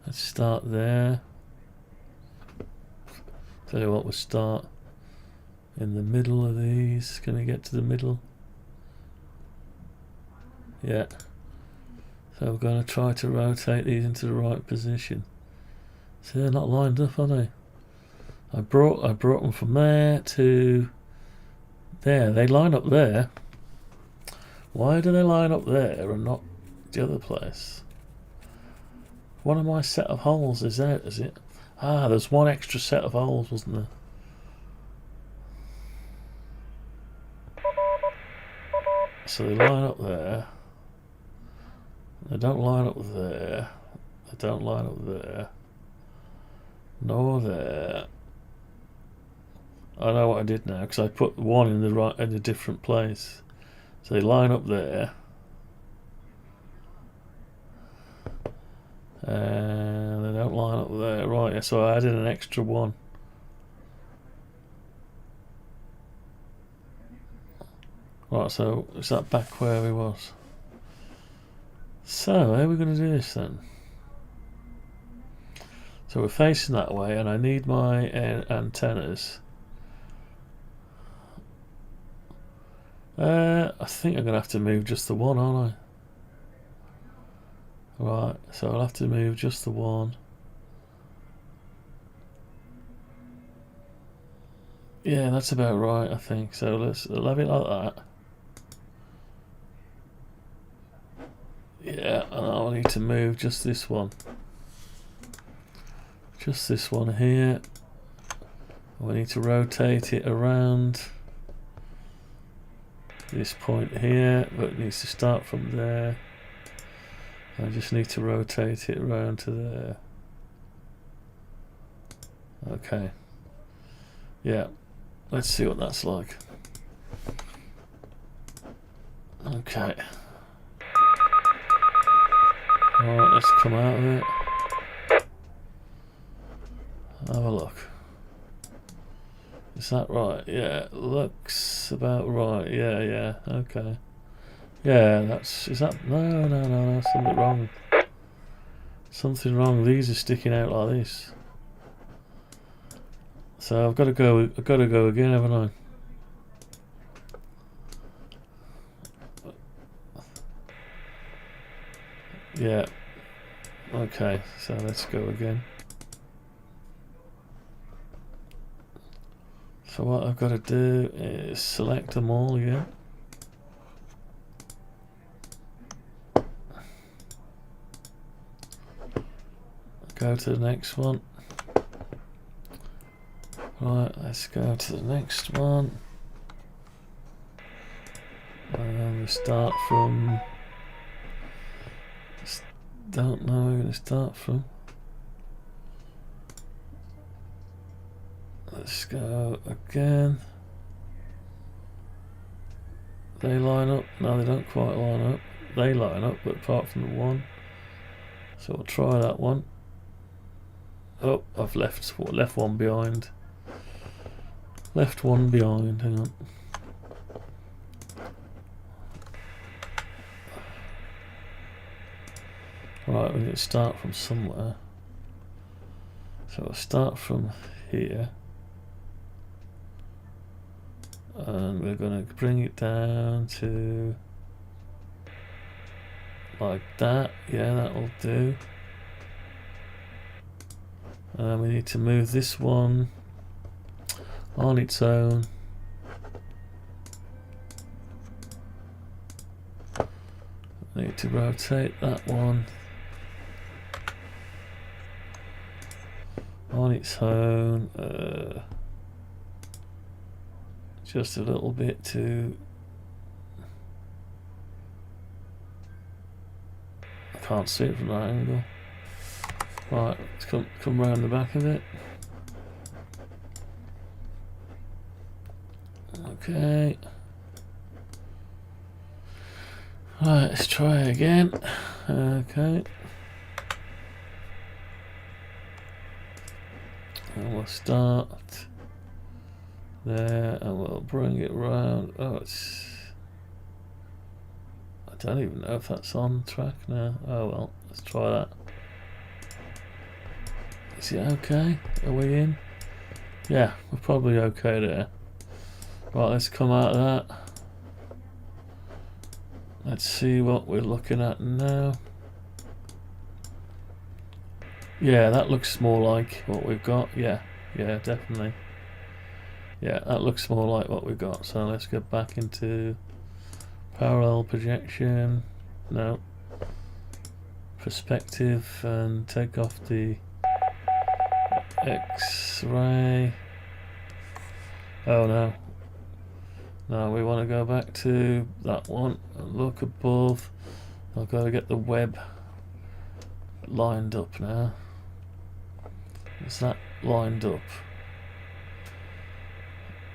Let's start there. Tell you what, we'll start in the middle of these. Can we get to the middle? Yeah. So we're going to try to rotate these into the right position. See, they're not lined up, are they? I brought them from there to there. They line up there. Why do they line up there and not the other place? One of my set of holes is out, is it? Ah, there's one extra set of holes, wasn't there? So they line up there. They don't line up there. They don't line up there. Nor there. I know what I did now, because I put one in the right in a different place. So they line up there. And they don't line up there. Right, so I added an extra one. Right, so is that back where we was? So, how are we going to do this then? So we're facing that way, and I need my antennas. I think I'm going to have to move just the one, aren't I? Right, so I'll have to move just the one. Yeah, that's about right, I think. So let's leave it like that. Yeah, and I'll need to move just this one. Just this one here. We need to rotate it around this point here, but it needs to start from there. I just need to rotate it around to there. Okay. Yeah. Let's see what that's like. Okay. Alright, let's come out of it. Have a look. Is that right? Yeah, looks about right. Yeah, okay. Yeah, is that, no, something wrong. Something wrong, these are sticking out like this. So I've got to go again, haven't I? Yeah. Okay, so let's go again. So what I've got to do is select them all again. Go to the next one. Right, let's go to the next one. And we start from... Don't know where we're going to start from. Let's go again. They line up. No, they don't quite line up. They line up, but apart from the one. So we'll try that one. Oh, I've left one behind. Left one behind, hang on. Right, we need to start from somewhere. So we'll start from here. And we're going to bring it down to like that. Yeah, that'll do. And we need to move this one on its own. Need to rotate that one on its own. Just a little bit to... I can't see it from that angle. Right, let's come round the back of it. Okay. Right, let's try again. Okay. And we'll start there and we'll bring it round. Oh, it's... I don't even know if that's on track now. Oh well, let's try that. Is it okay? Are we in? Yeah, we're probably okay there. Right, let's come out of that. Let's see what we're looking at now. Yeah, that looks more like what we've got. Yeah, definitely. Yeah, that looks more like what we've got. So let's go back into parallel projection. No. Perspective and take off the X-ray. Oh no. No, we want to go back to that one and look above. I've got to get the web lined up now. Is that lined up?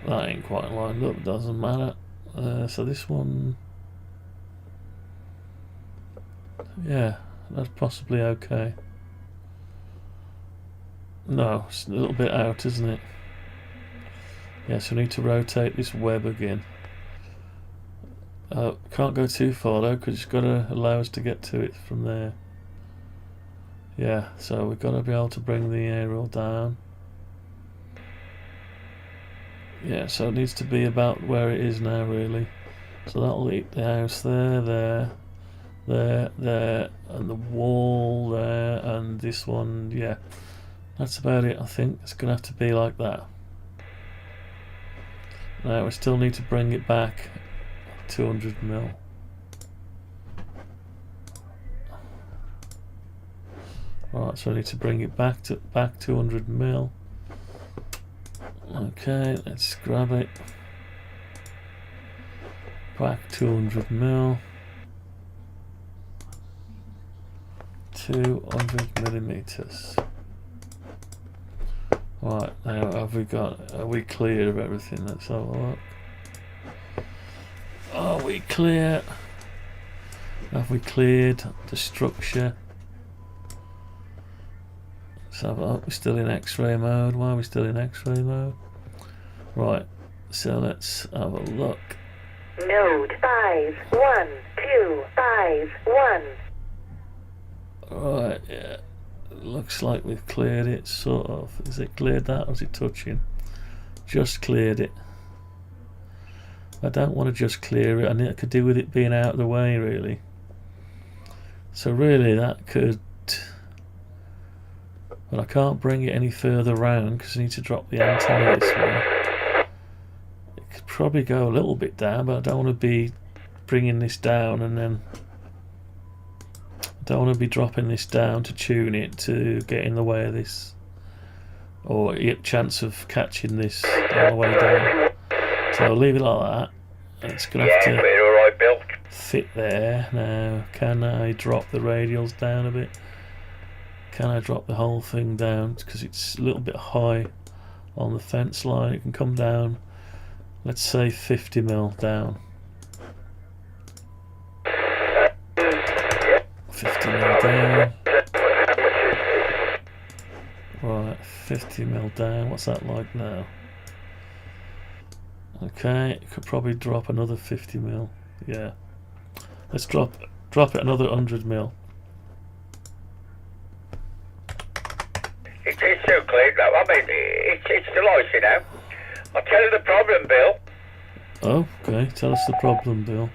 That ain't quite lined up, doesn't matter. So this one, yeah, that's possibly okay. No, it's a little bit out, isn't it? Yeah, so we need to rotate this web again. Can't go too far though, because it's got to allow us to get to it from there. Yeah, so we've got to be able to bring the aerial down. Yeah, so it needs to be about where it is now, really. So that'll eat the house there, and the wall there, and this one, yeah. That's about it, I think. It's going to have to be like that. Now we still need to bring it back 200 mil. Right, so I need to bring it back 200 mil. Okay, let's grab it. Back 200 mil. 200 millimeters. Right, now are we clear of everything? Let's have a look. Are we clear? Have we cleared the structure? Let's have a look. We're still in X-ray mode. Why are we still in X-ray mode? Right, so let's have a look. Node 51251. Right, yeah. Looks like we've cleared it, sort of. Is it cleared that, or is it touching? Just cleared it. I don't want to just clear it. I could do with it being out of the way, really. So really, that could... But I can't bring it any further round because I need to drop the antenna this way. It could probably go a little bit down, but I don't want to be bringing this down and then... Don't want to be dropping this down to tune it to get in the way of this, or get chance of catching this on the way down. So I'll leave it like that. It's going to have to alright, Bill. fit there. Now, can I drop the radials down a bit? Can I drop the whole thing down? Because it's a little bit high on the fence line. It can come down, let's say 50 mil down. 50 mil down. Right, 50 mil down. What's that like now? Okay, it could probably drop another 50 mil. Yeah. Let's drop it another 100 mil. It is so clean, though. I mean, it's delightful, you know. I'll tell you the problem, Bill. Oh, okay. Tell us the problem, Bill.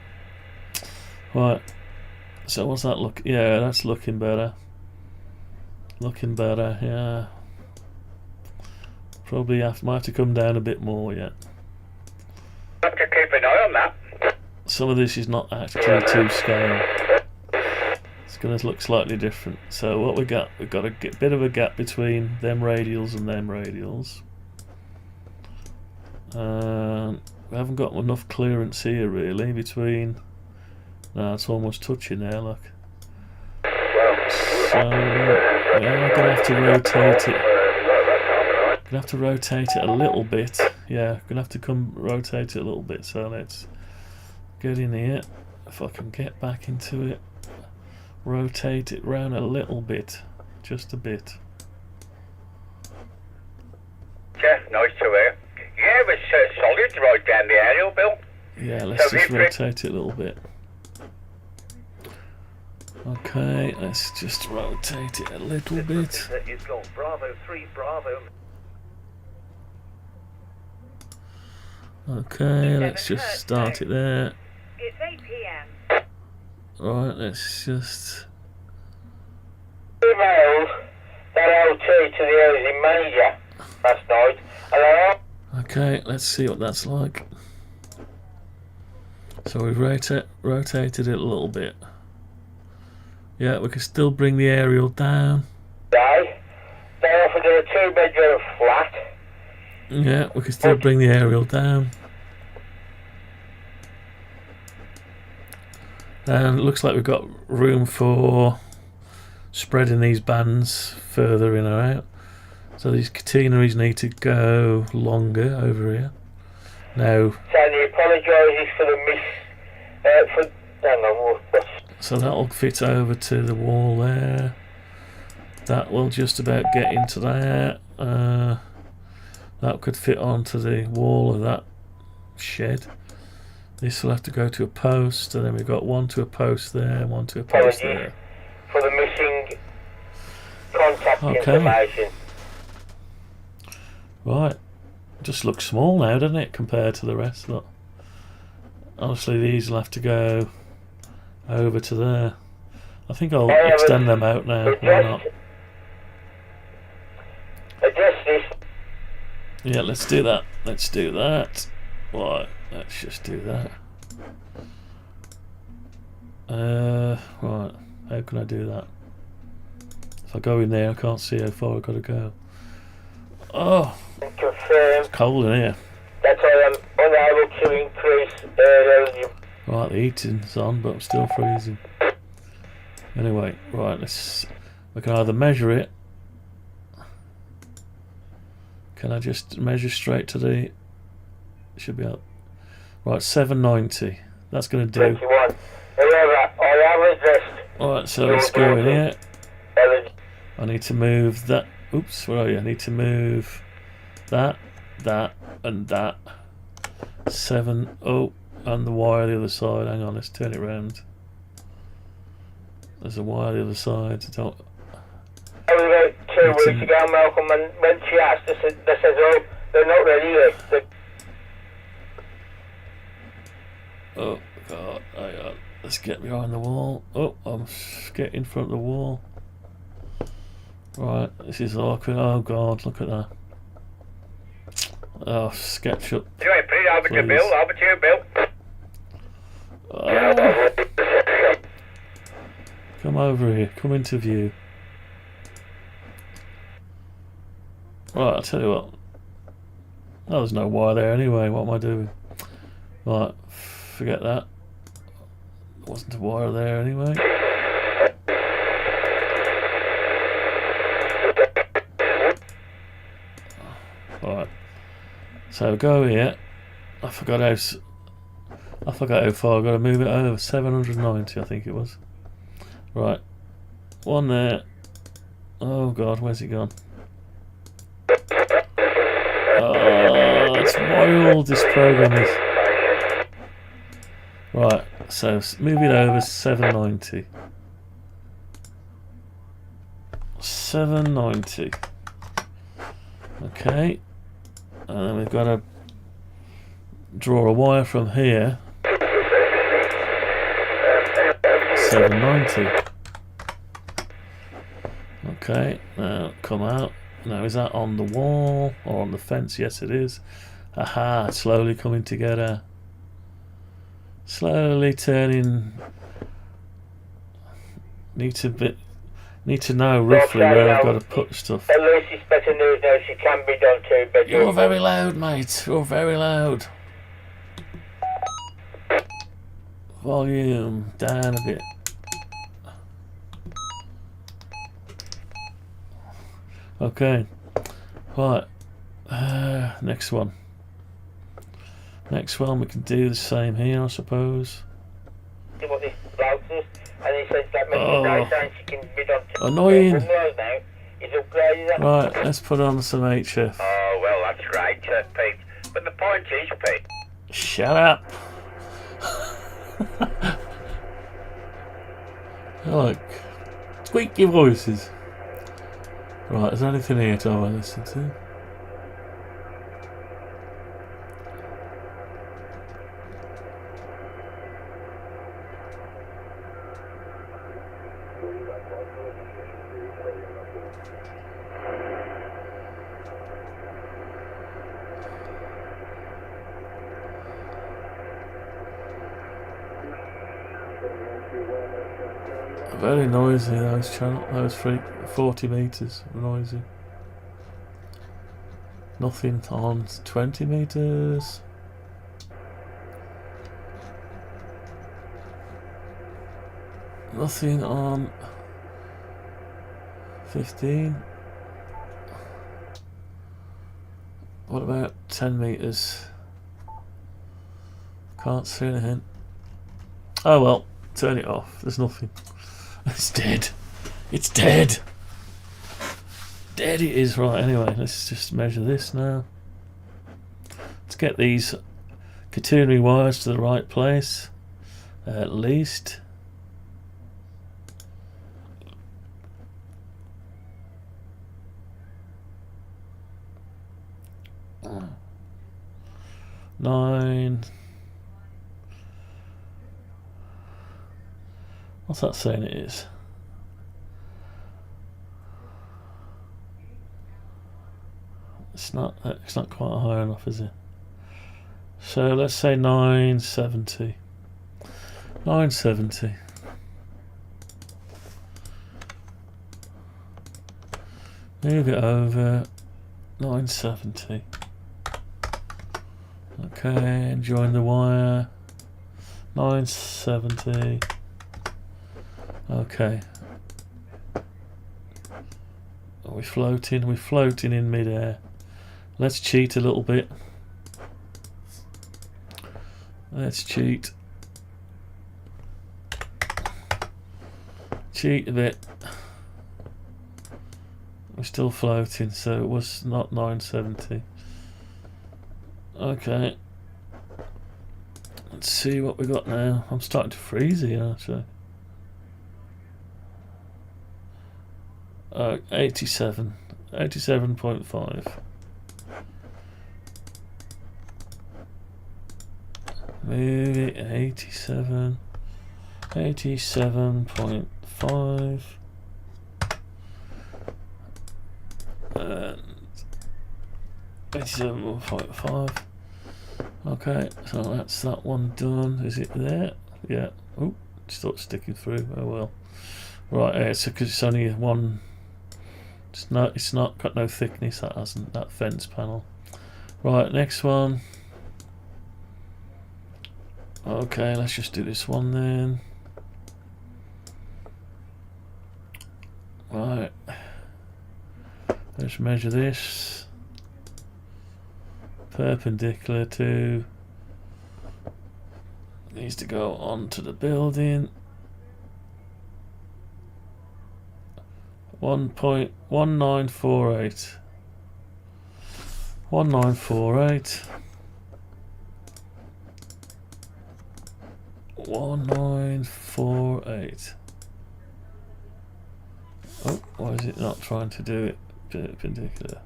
Right. So what's that look? Yeah, that's looking better. Looking better, yeah. Probably might have to come down a bit more yet. Have to keep an eye on that. Some of this is not actually to scale. It's going to look slightly different. So what we've got a bit of a gap between them radials and them radials. We haven't got enough clearance here really between... No, it's almost touching there, look. So, yeah, I'm going to have to rotate it. Going to have to rotate it a little bit. Yeah, going to have to rotate it a little bit. So let's get in here. If I can get back into it. Rotate it round a little bit. Just a bit. Yeah, nice to hear. Yeah, it was solid right down the aerial, Bill. Yeah, let's just rotate it a little bit. Okay, let's just rotate it a little bit. It's got Bravo 3, Bravo. Okay, let's just start it there. It's 8 p.m. Right, let's just... Emailed that LT to the housing manager last night. Hello? Okay, let's see what that's like. So we've rotated it a little bit. Yeah, we can still bring the aerial down. They offered her a 2-bedroom flat. Yeah, we can still bring the aerial down. And it looks like we've got room for spreading these bands further in or out. So these catenaries need to go longer over here. Now, So he apologises for the so that'll fit over to the wall there. That will just about get into there. That could fit onto the wall of that shed. This will have to go to a post, and then we've got one to a post there, and one to a post there. For the missing contact Okay. information. Right. Just looks small now, doesn't it, compared to the rest? Look. Honestly, these will have to go over to there. I think I'll extend them out now. Why not? Adjust this. Yeah, let's do that. Let's do that. Right, let's just do that. Right, how can I do that? If I go in there, I can't see how far I've got to go. Oh, Confirm. it's cold in here. That I am unable to increase energy. Right, the heating's on, but I'm still freezing. Anyway, right, we can either measure it. Can I just measure straight to the... Should be up. Right, 790. That's going to do. 21. However, I have addressed. Alright, so let's go in here. I need to move that. Oops, where are you? I need to move that, and that. 7. Oh, and the wire the other side. Hang on, let's turn it round. There's a wire the other side. Don't. About 2 weeks ago, Malcolm, and when she asked, they said, oh, they're not ready yet. Oh, God. Hang on. Let's get behind the wall. Oh, I'm getting in front of the wall. Right, this is awkward. Oh, God, look at that. Oh, SketchUp. Over to Bill, over to you, Bill. Oh. Come over here, come into view. Right, I'll tell you what. Oh, there's no wire there anyway, what am I doing? Right, forget that. There wasn't a wire there anyway. Right, so go here. I forgot how far I've got to move it over. 790 I think it was. Right, one there. Oh God, where's it gone? Oh, it's wild, this program is. Right, so move it over 790. 790. Okay, and then we've got to draw a wire from here. 790. Okay, now come out. Now is that on the wall or on the fence? Yes it is. Aha, it's slowly coming together. Slowly turning. Need to know roughly where I've got to put stuff. At least it's better news now, she can be done too. But You're very loud, mate. You're very loud. Volume down a bit. Okay. Right. Next one. Next one, we can do the same here, I suppose. See what this bloke is, and he says that makes it nice and she can be done too. Annoying. Now. He's upgraded that. Right, let's put on some HF. Oh, well, that's great, Pete. But the point is, Pete. Shut up. I like squeaky voices. Right, is there anything here to have a listen to? Very noisy, those 40 metres noisy. Nothing on 20 metres. Nothing on 15. What about 10 metres? Can't see anything. Oh well, turn it off. There's nothing. It's dead. It's dead. Dead it is. Right, anyway, let's just measure this now. Let's get these catenary wires to the right place. At least. Nine. What's that saying it is? It's not quite high enough, is it? So let's say 970. 970. Move it over. 970. Okay, and join the wire. 970. Okay. We're floating in midair. Let's cheat a little bit. Let's cheat. Cheat a bit. We're still floating, so it was not 970. Okay. Let's see what we got now. I'm starting to freeze here, actually. 87. 87.5. Maybe 87. 87.5. And 87.5. Okay, so that's that one done. Is it there? Yeah. Oh, still sticking through. Oh well. Right, it's because it's only one. It's not got no thickness. That hasn't, that fence panel. Right, next one. Okay, let's just do this one then. Right. Let's measure this. Perpendicular to. Needs to go onto the building. 1.1948. 1948. 1948. Oh, why is it not trying to do it perpendicular?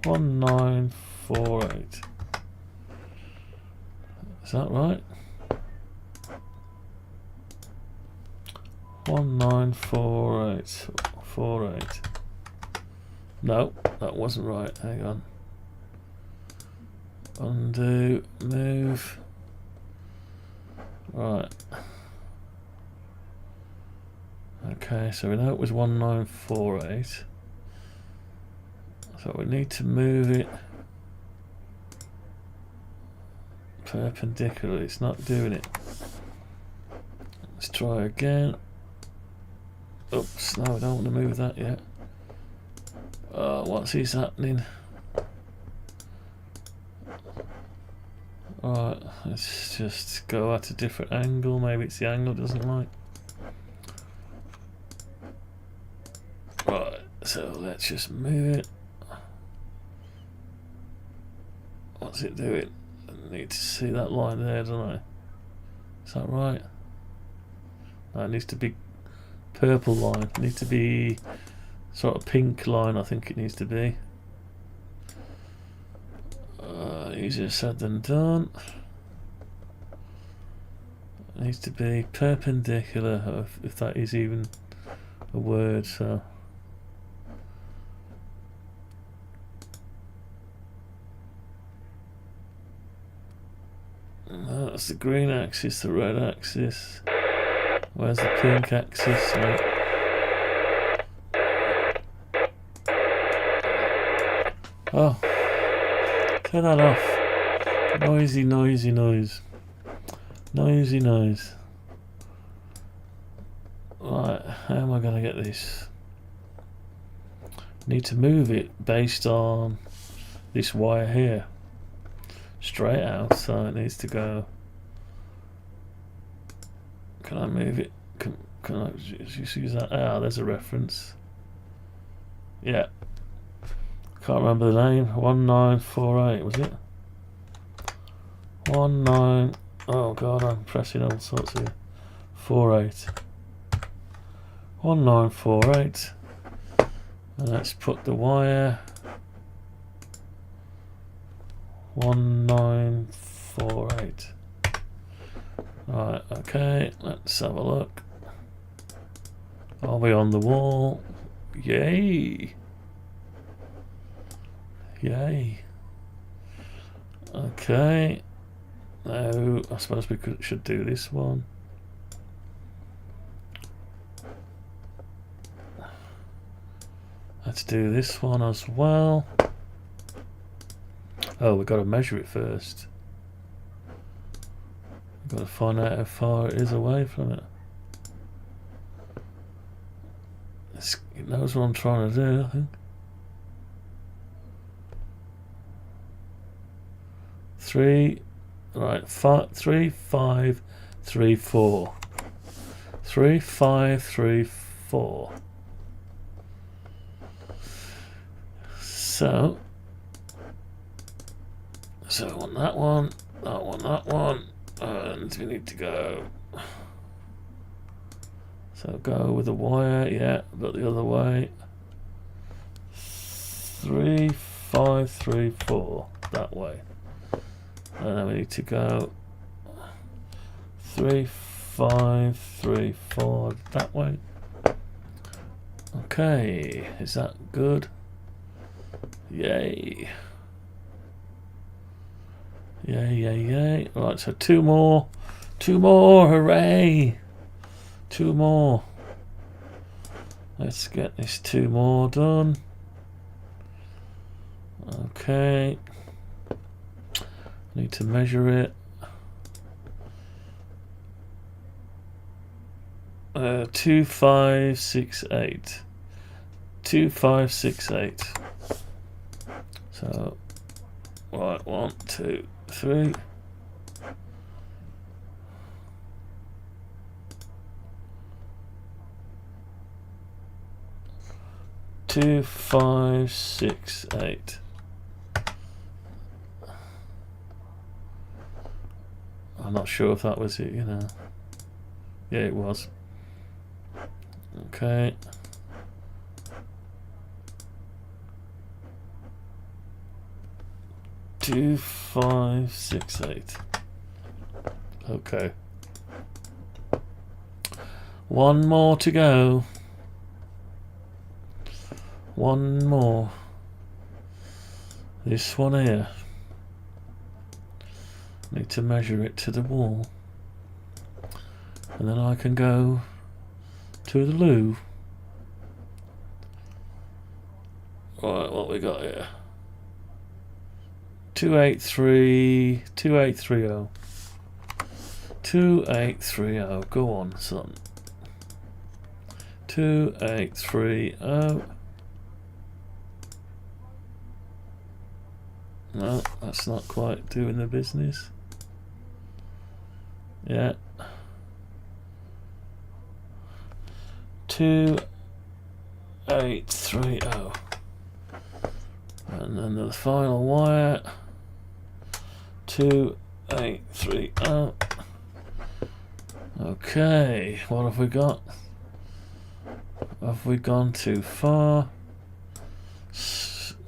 1948. Is that right? 1948. No, that wasn't right. Hang on. Undo, move. Right. Okay, so we know it was 1948. So we need to move it perpendicular. It's not doing it. Let's try again. Oops, no, I don't want to move that yet. What's happening? Alright, let's just go at a different angle. Maybe it's the angle it doesn't like. Right, so let's just move it. What's it doing? I need to see that line there, don't I? Is that right? No, it needs to be purple line. It needs to be sort of pink line, I think it needs to be. Easier said than done. It needs to be perpendicular, if that is even a word. So that's the green axis, the red axis. Where's the pink axis? Right. Oh, turn that off. Noisy noise. Noisy noise. Right, how am I going to get this? Need to move it based on this wire here. Straight out, so it needs to go. Can I move it? Can I just use that? Ah, there's a reference. Yeah. Can't remember the name. 1948, was it? 19. Oh god, I'm pressing all sorts here. 48. 1948. And let's put the wire. 1948. Right, okay, let's have a look. Are we on the wall? Yay! Yay! Okay. Now, I suppose we should do this one. Let's do this one as well. Oh, we've got to measure it first. We've got to find out how far it is away from it. It knows what I'm trying to do, I think. 3, right, 3, 5, 3, 4. 3, 5, 3, 4. So on that one, that one, and we need to go. So go with the wire, yeah, but the other way. 3, 5, 3, 4, that way. And then we need to go 3, 5, 3, 4, that way. Okay, is that good? Yay. Yay, yay, yay. Right, so 2 more. 2 more, hooray. 2 more. Let's get this 2 more done. Okay. Need to measure it. 2, 5, 6, 8. 2, 5, 6, 8. So, right, 1, 2, 3. Two, 5, 6, 8. I'm not sure if that was it, you know. Yeah, it was. Okay. Two, 5, 6, 8. Okay. 1 more to go. 1 more. This one here. Need to measure it to the wall. And then I can go to the loo. Right, what we got here? 283, 2830. 2830. Go on, son. 2830. No, that's not quite doing the business. Yeah. 2830. And then the final wire. 2830. Okay, what have we got? Have we gone too far?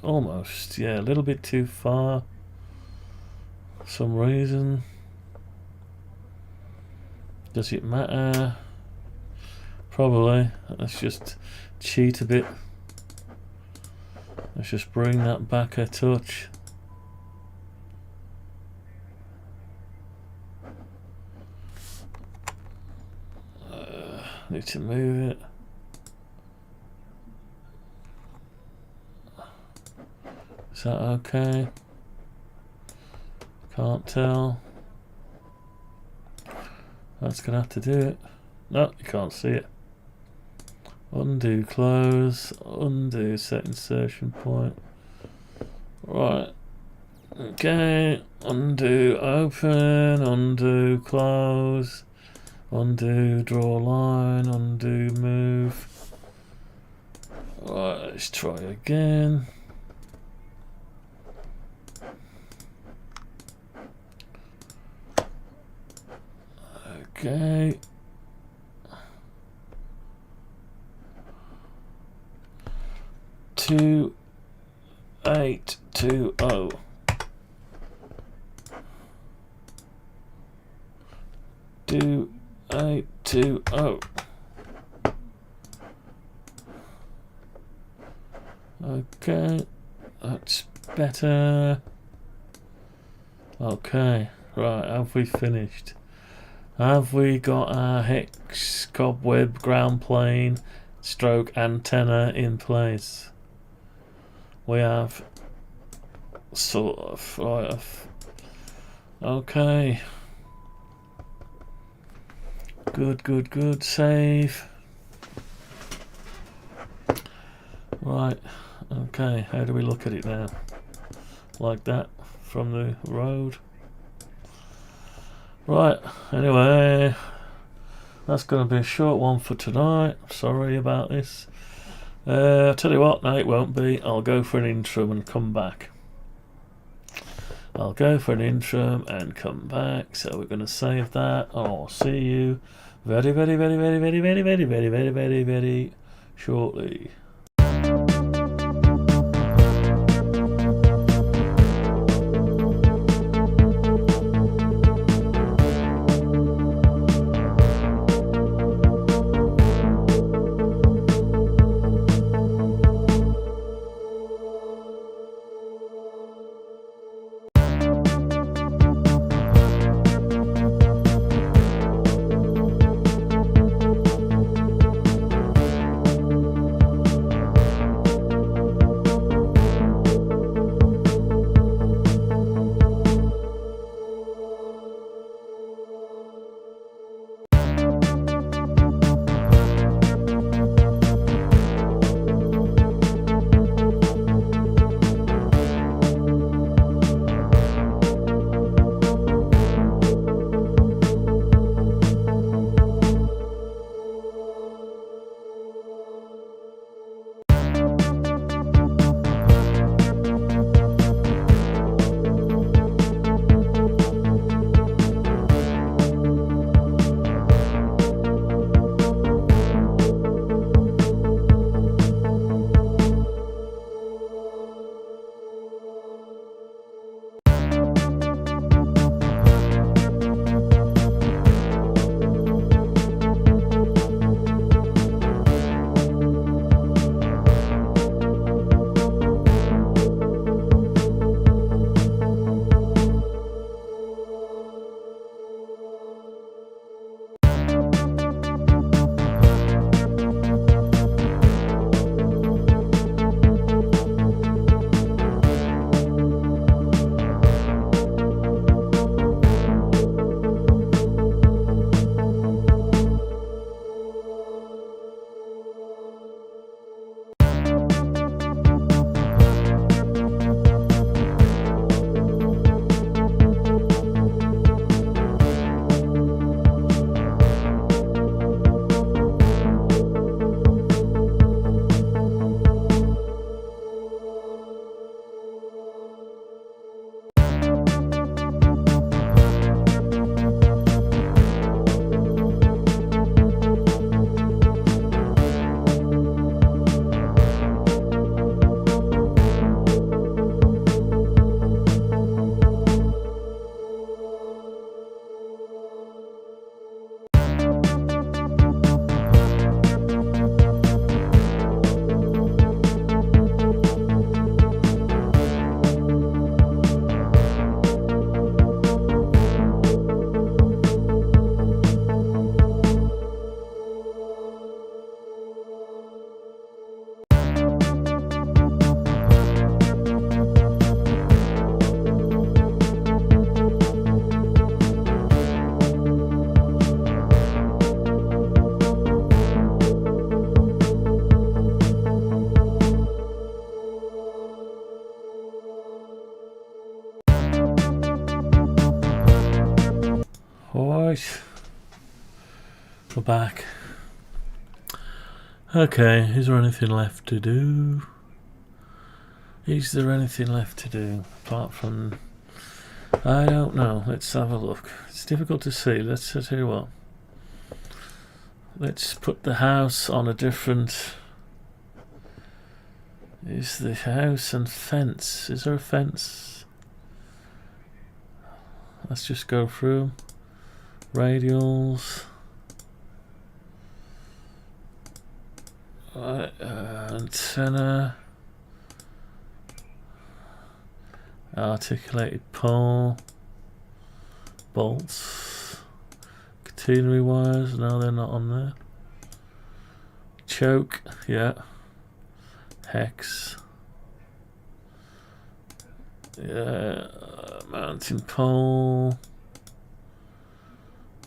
Almost, yeah, a little bit too far. For some reason. Does it matter? Probably. Let's just cheat a bit. Let's just bring that back a touch. Need to move it. Is that okay? Can't tell. That's gonna have to do it. No, you can't see it. Undo, close, undo, set insertion point. Right. Okay. Undo, open, undo, close, undo, draw line, undo, move. Right, let's try again. Okay. Two, 820. 2, 220. Okay, that's better. Okay, right, have we finished? Have we got our Hex Cobweb ground plane stroke antenna in place? We have sort of, right. Okay. Good. Save. Right. Okay. How do we look at it now? Like that from the road. Right. Anyway, that's going to be a short one for tonight. Sorry about this. I'll tell you what. No, it won't be. I'll go for an interim and come back. I'll go for an interim and come back. So we're going to save that. I'll see you very shortly. Alright, we're back. Okay, is there anything left to do? Is there anything left to do apart from... I don't know, let's have a look. It's difficult to see. Let's tell you what. Let's put the house on a different... Is the house and fence? Is there a fence? Let's just go through. Radials. Right, antenna. Articulated pole. Bolts. Catenary wires. No, they're not on there. Choke. Yeah. Hex. Yeah. Mounting pole.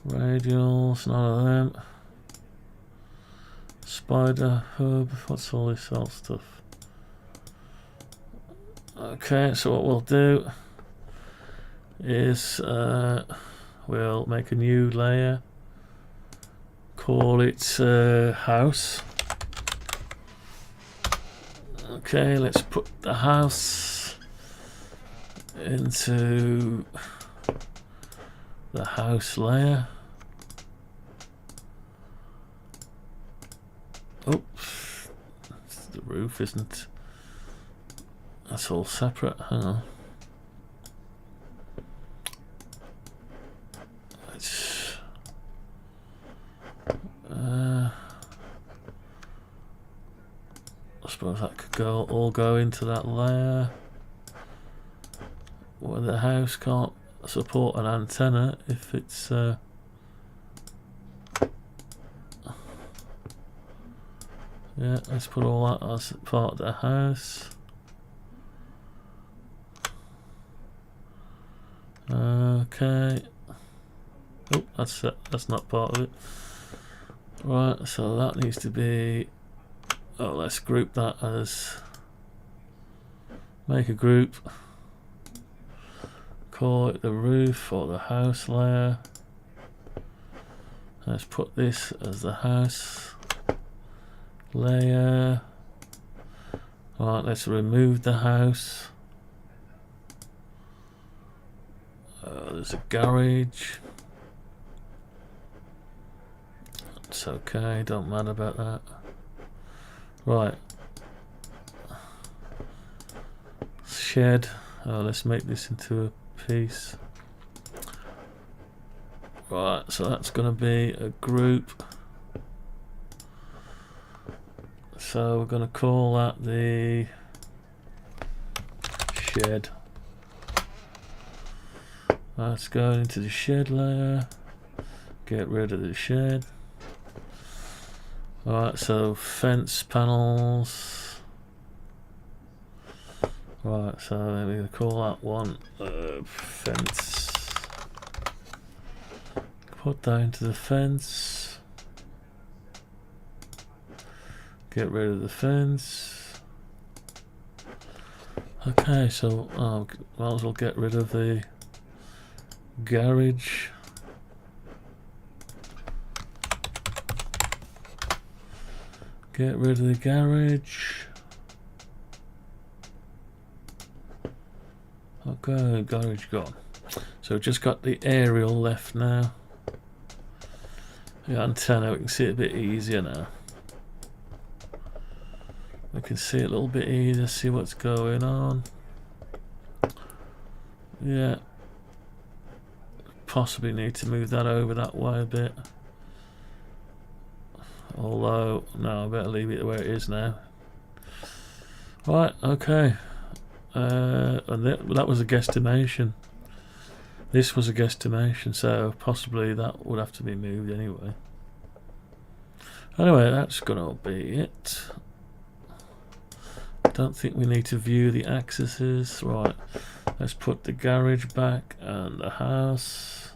Radials. None of them. Spider hub. What's all this old stuff? Okay, so what we'll do is we'll make a new layer, call it house. Okay, let's put the house into the house layer. Oops, the roof isn't. That's all separate. Hang on. Let's. I suppose that could all go into that layer. Where the house can't support an antenna if it's. Yeah, let's put all that as part of the house. Okay. Oh, that's not part of it. Right, so that needs to be. Oh, let's group that as. Make a group. Call it the roof or the house layer. Let's put this as the house layer. Right, let's remove the house. There's a garage. It's okay, don't matter about that. Right. Shed. Let's make this into a piece. Right, so that's going to be a group. So we're going to call that the shed. Let's go into the shed layer. Get rid of the shed. Alright, so fence panels. Right, so we're going to call that one fence. Put that into the fence. Get rid of the fence. Okay, so might as well get rid of the garage. Get rid of the garage. Okay, garage gone. So we've just got the aerial left now. The antenna, we can see it a bit easier now. We can see it a little bit easier, see what's going on. Yeah. Possibly need to move that over that way a bit. Although, no, I better leave it where it is now. Right, okay. And that was a guesstimation. This was a guesstimation, so possibly that would have to be moved anyway. Anyway, that's gonna be it. Don't think we need to view the axes. Right, let's put the garage back and the house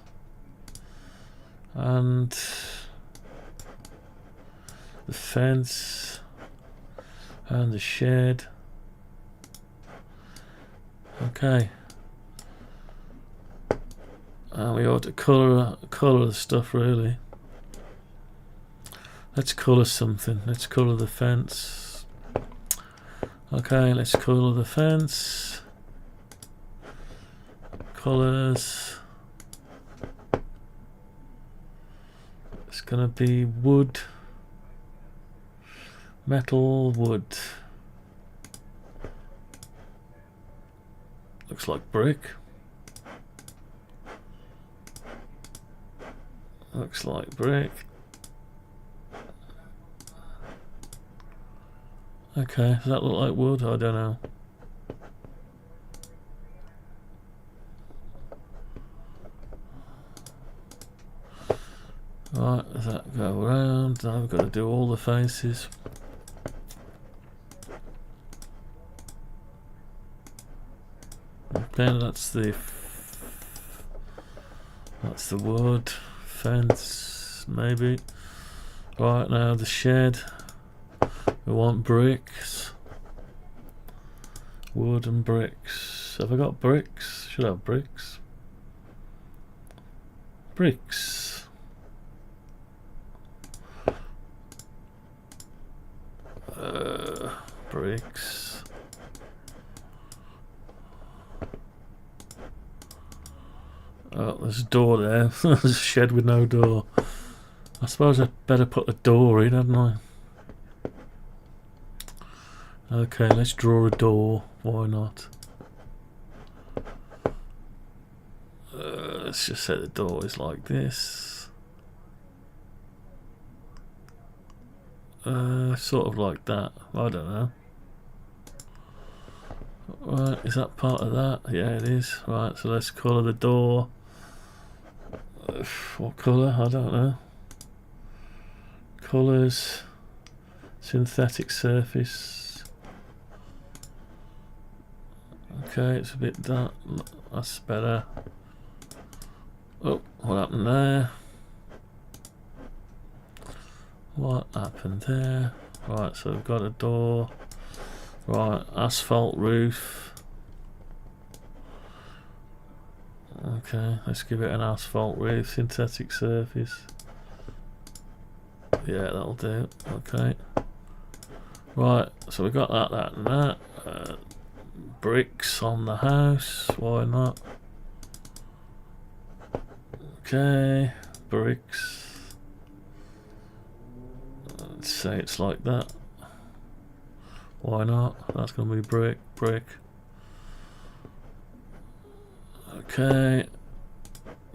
and the fence and the shed. Okay. And we ought to colour the stuff really. Let's colour something. Let's colour the fence. Okay, let's colour the fence. Colours. It's gonna be wood. Metal, wood. Looks like brick. Looks like brick. Okay, does that look like wood? I don't know. Right, does that go around? Now we've got to do all the faces. Okay, that's the wood fence, maybe. Right, now the shed. We want bricks. Wood and bricks. Have I got bricks? Should have bricks. Bricks. Bricks. Oh, there's a door there. There's a shed with no door. I suppose I'd better put a door in, hadn't I? Okay, let's draw a door. Why not? Let's just set the door is like this. Sort of like that. I don't know. Right, is that part of that? Yeah, it is. Right, so let's colour the door. What colour? I don't know. Colours. Synthetic surface. Okay, it's a bit dark. That's better. Oh, what happened there? What happened there? Right, so we've got a door. Right, asphalt roof. Okay, let's give it an asphalt roof, synthetic surface. Yeah, that'll do. Okay. Right, so we got that, and that. Bricks on the house. Why not? Okay, bricks. Let's say it's like that. Why not? That's going to be brick. Okay.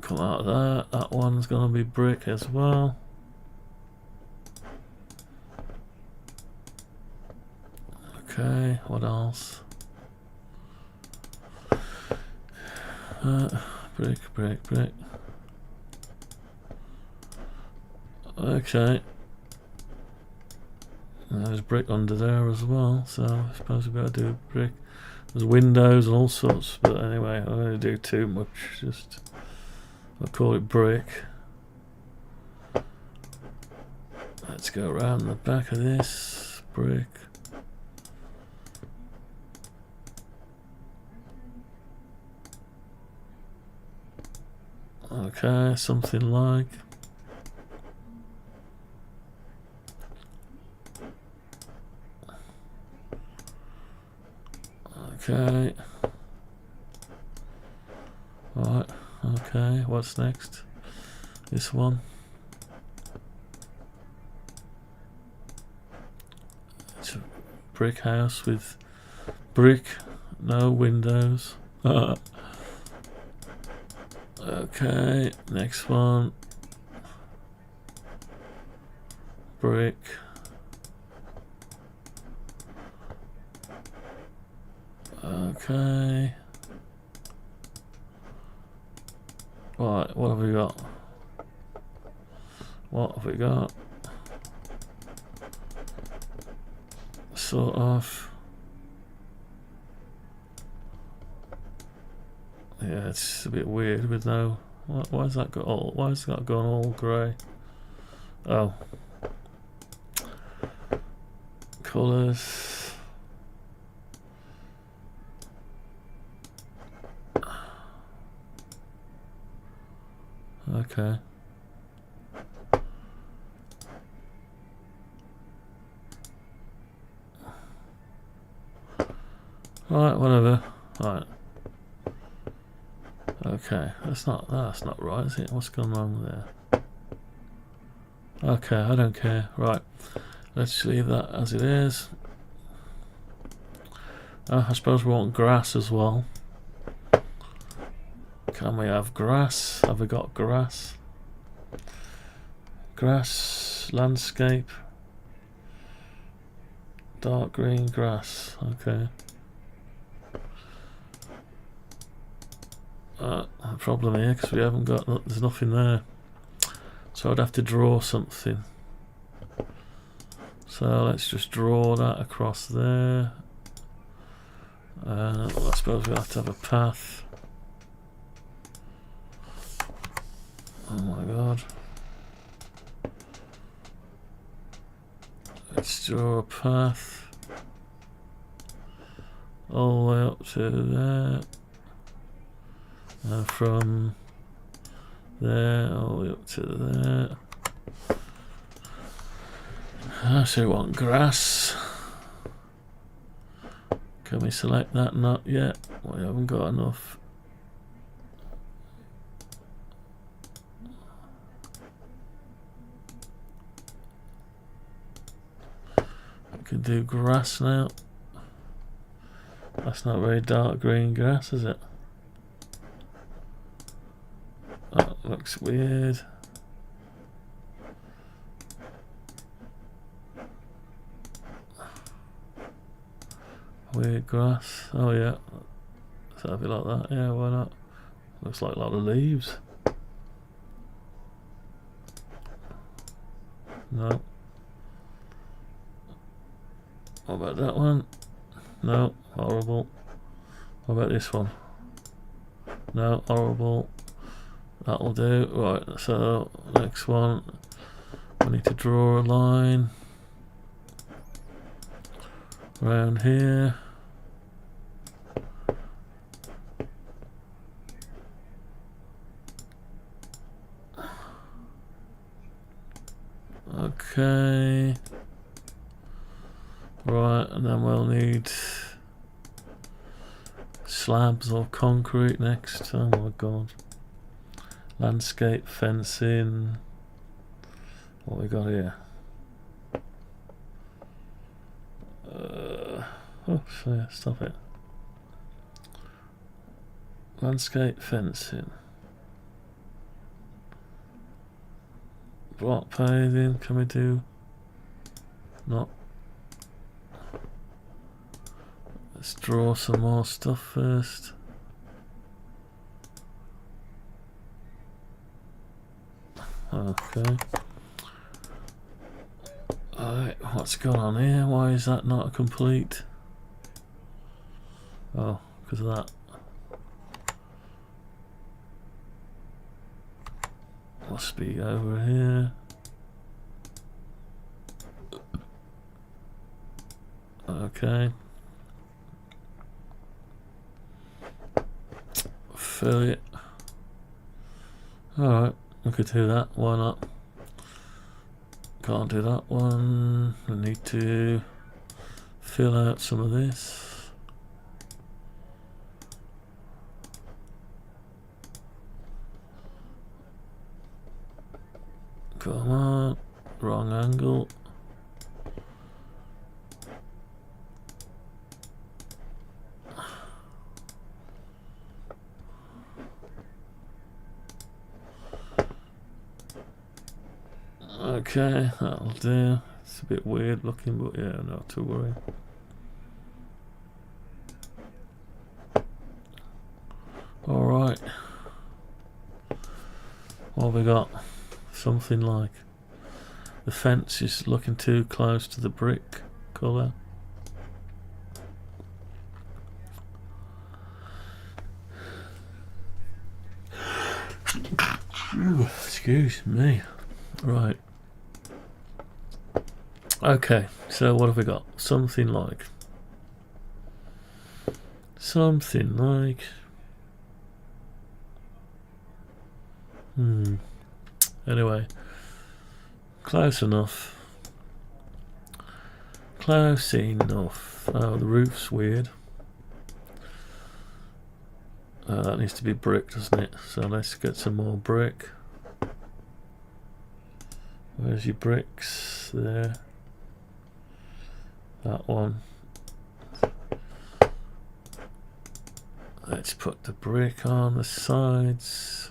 Come out of that. That one's going to be brick as well. Okay, what else? Brick. Okay. There's brick under there as well, so I suppose we've got to do brick. There's windows and all sorts, but anyway, I'm not going to do too much, just I'll call it brick. Let's go around the back of this. Brick. Okay, something like. Okay. Right, okay, what's next? This one. It's a brick house with brick, no windows. Okay, next one. Brick. Okay. Right, what have we got? Sort of. Yeah, it's a bit weird with no. Why has that got all? Why has that gone all grey? Oh. Colours. Okay. Right, whatever. Right. Okay, that's not right, is it? What's gone wrong there? Okay, I don't care. Right. Let's leave that as it is. I suppose we want grass as well. Can we have grass? Have we got grass? Grass, landscape, dark green grass. Okay. A problem here because we haven't got. There's nothing there. So I'd have to draw something. So let's just draw that across there. I suppose we have to have a path. Oh my god. Let's draw a path all the way up to there. And from there all the way up to there. So we want grass. Can we select that? Not yet. We haven't got enough. We can do grass now. That's not very dark green grass, is it? That looks weird. Weird grass. Oh yeah. So have it like that. Yeah, why not? Looks like a lot of leaves. No. What about that one? No, horrible. What about this one? No, horrible. That'll do. Right, so next one. We need to draw a line around here. Okay. Right, and then we'll need slabs or concrete next. Oh my god. Landscape fencing. What we got here? Oh, yeah, stop it. Landscape fencing. Block paving, can we do? Not. Let's draw some more stuff first. Okay. Alright, what's going on here? Why is that not a complete? Oh, because of that. Must be over here. Okay. Fill it. Alright, we could do that, why not? Can't do that one. I need to fill out some of this. Come on, wrong angle. Okay, that'll do. It's a bit weird looking, but yeah, not to worry. Alright. What have we got? Something like the fence is looking too close to the brick colour. Excuse me. Right. Okay, so what have we got? Something like. Anyway, close enough. Close enough. Oh, the roof's weird. That needs to be brick, doesn't it? So let's get some more brick. Where's your bricks? There. That one. Let's put the brick on the sides.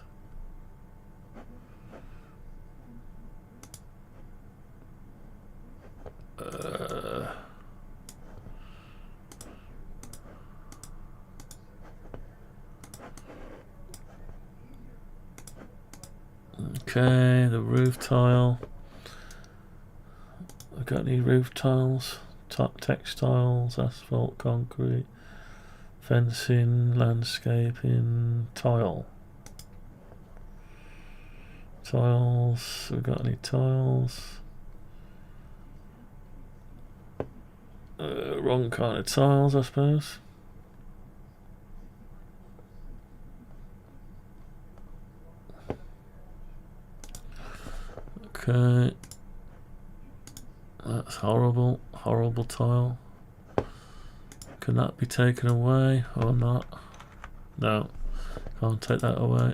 Okay, the roof tile. I've got any roof tiles? Textiles, asphalt, concrete, fencing, landscaping, tile. Tiles, we got any tiles? Wrong kind of tiles, I suppose. Okay. That's horrible. Horrible tile. Can that be taken away or not? No. Can't take that away.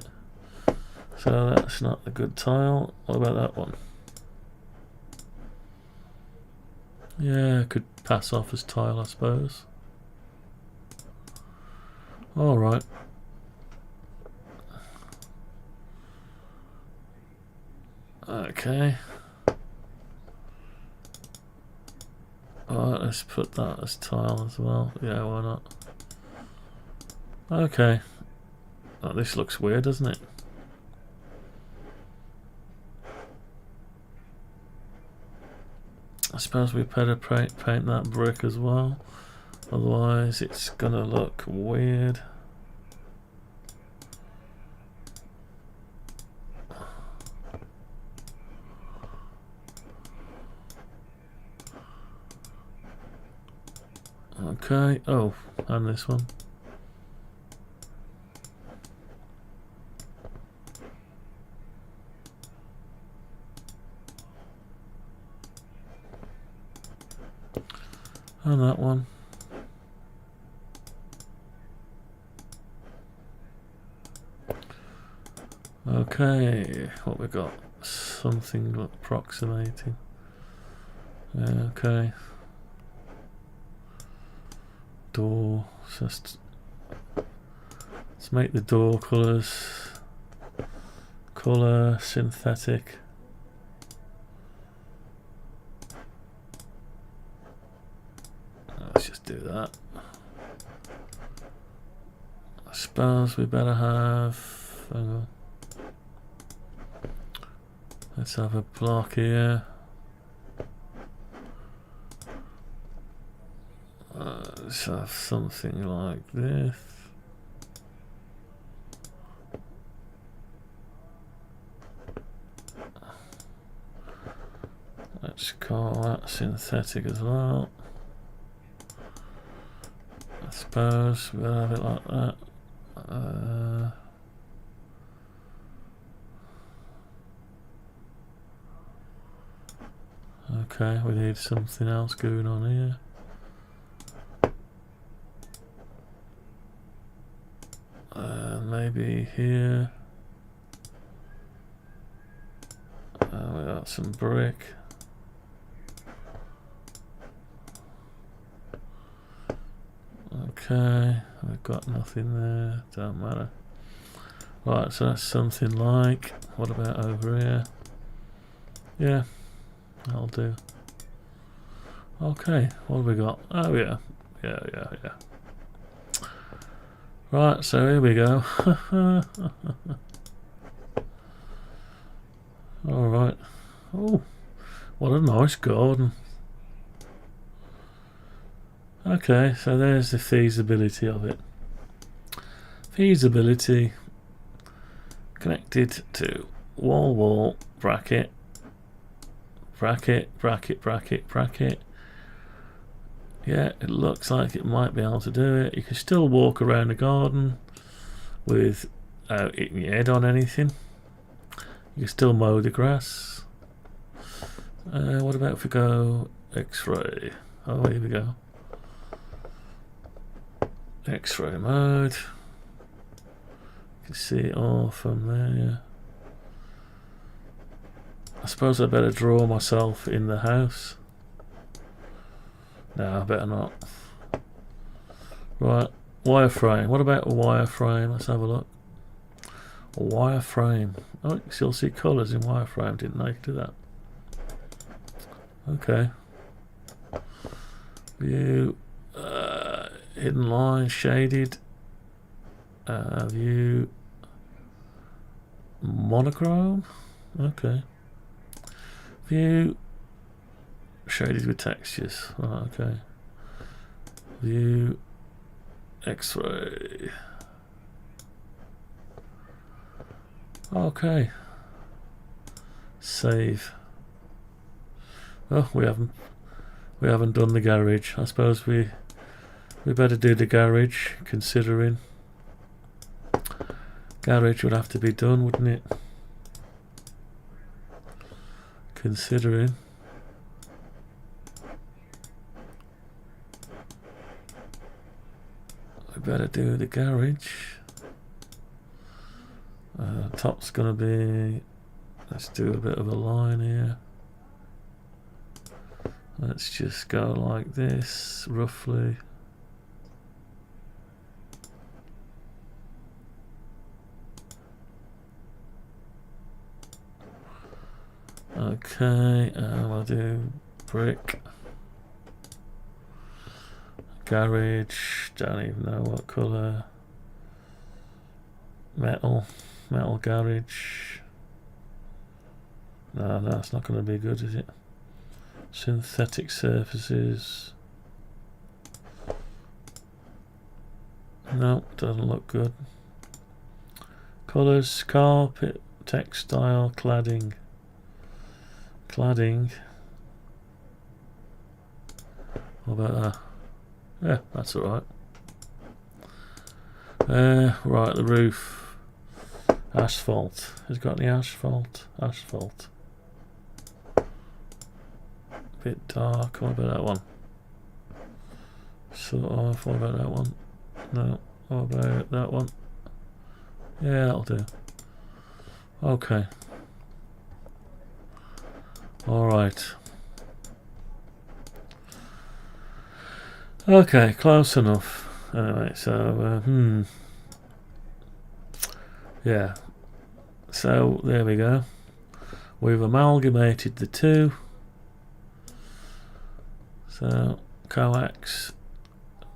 So that's not a good tile. What about that one? Yeah, could pass off as tile, I suppose. Alright. Okay. Alright, let's put that as tile as well. Yeah, why not? Okay. Oh, this looks weird, doesn't it? I suppose we better paint that brick as well. Otherwise it's gonna look weird. Okay, oh, and this one. And that one. Okay, what we got? Something approximating. Okay. Door. Let's make the door colours. Colour synthetic. Let's just do that. I suppose we better have. Hang on. Let's have a block here. Let's have something like this. Let's call that synthetic as well. I suppose we'll have it like that. Okay, we need something else going on here. Maybe here. We got some brick. Okay, we've got nothing there, don't matter. Right, so that's something like, what about over here? Yeah, that'll do. Okay, what have we got? Oh yeah, yeah. Right, so here we go. Alright. Oh, what a nice garden. Okay, so there's the feasibility of it. Feasibility connected to wall, bracket, bracket. Yeah, it looks like it might be able to do it. You can still walk around the garden without hitting your head on anything. You can still mow the grass. What about if we go X-ray? Oh, here we go. X-ray mode. You can see it all from there. I suppose I better draw myself in the house. No, I better not. Right, wireframe. What about a wireframe? Let's have a look. A wireframe. Oh, you still see colours in wireframe. Didn't know you could do that. Okay. View. Hidden line, shaded. View. Monochrome. Okay. View shaded with textures. Right, okay. View X-ray. Okay. Save. Oh, we haven't done the garage. I suppose we better do the garage, considering garage would have to be done, wouldn't it? Considering we better do the garage. Top's gonna be, let's do a bit of a line here. Let's just go like this, roughly. Okay, I'll do brick. Garage, don't even know what colour. Metal garage. No, it's not going to be good, is it? Synthetic surfaces. No, doesn't look good. Colours, carpet, textile, cladding. What about that? Yeah, that's alright. Right, the roof. Asphalt. Has it got any asphalt? Asphalt. Bit dark. What about that one? Sort of. What about that one? No. What about that one? Yeah, that'll do. Okay. Alright. Okay, close enough. Anyway, so, yeah. So, there we go. We've amalgamated the two. So, coax,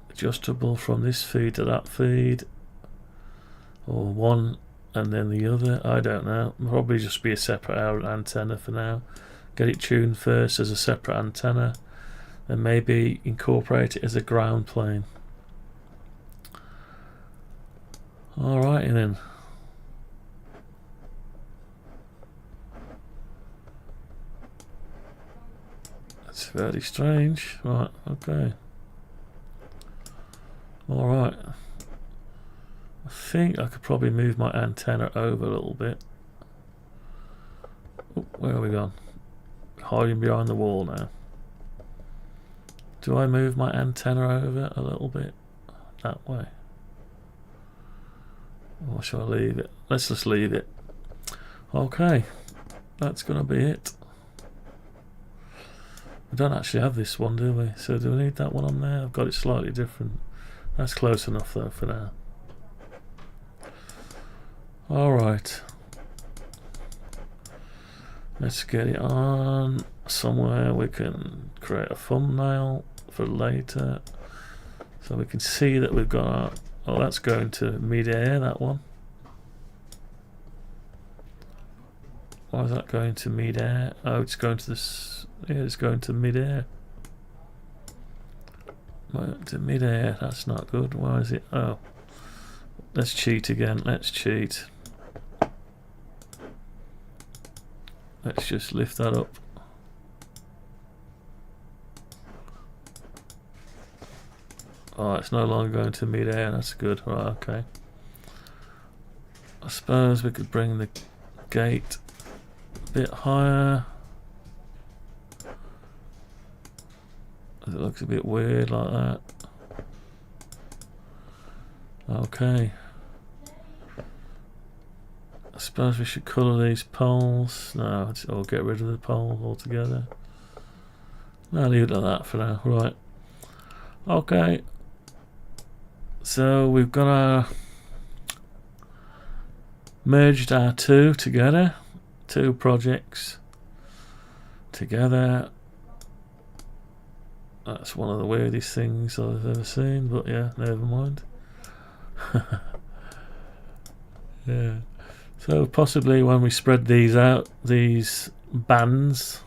adjustable from this feed to that feed. Or one and then the other, I don't know. Probably just be a separate antenna for now. Get it tuned first as a separate antenna. And maybe incorporate it as a ground plane. Alrighty then. That's very strange. Right, okay. Alright. I think I could probably move my antenna over a little bit. Oh, where are we gone? Hiding behind the wall now. Do I move my antenna over a little bit that way? Or shall I leave it? Let's just leave it. Okay, that's gonna be it. We don't actually have this one, do we? So do we need that one on there? I've got it slightly different. That's close enough though for now. Alright. Let's get it on somewhere we can create a thumbnail for later. So we can see that we've got our, oh, that's going to mid-air, that one. Why is that going to mid-air? Oh, it's going to this, yeah, it's going to mid-air. To mid-air, that's not good. Why is it? Oh, let's cheat again. Let's cheat. Let's just lift that up. Oh, it's no longer going to mid-air. That's good. Right, okay. I suppose we could bring the gate a bit higher. It looks a bit weird like that. Okay. I suppose we should colour these poles. No, or get rid of the pole altogether. No, leave it like that for now. Right. Okay. So we've got our merged our two together. Two projects together. That's one of the weirdest things I've ever seen, but yeah, never mind. Yeah. So possibly when we spread these out, these bands,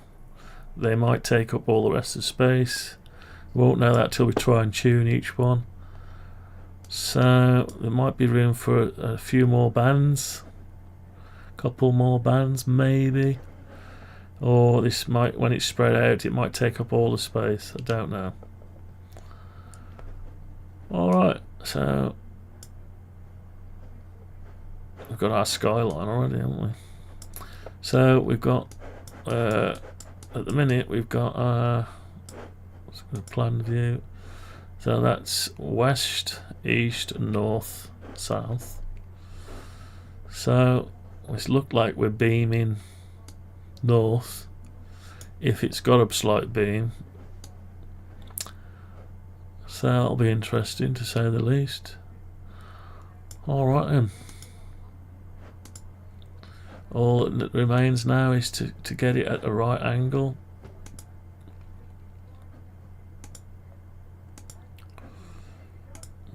they might take up all the rest of the space. We won't know that till we try and tune each one. So there might be room for a few more bands, a couple more bands maybe, or this might, when it's spread out, it might take up all the space. I don't know. Alright, so we've got our skyline already, haven't we? So we've got at the minute we've got our plan view. So that's west, east, north, south. So it's looked like we're beaming north. If it's got a slight beam, so that'll be interesting to say the least. Alright then. All that remains now is to get it at the right angle.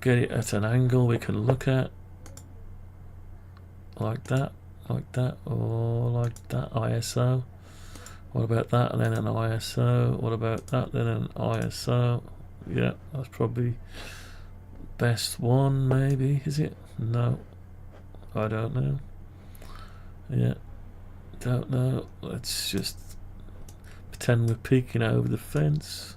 Get it at an angle we can look at. Like that, or like that, ISO. What about that, and then an ISO? What about that, then an ISO? Yeah, that's probably best one, maybe, is it? No, I don't know. Yeah, don't know. Let's just pretend we're peeking over the fence.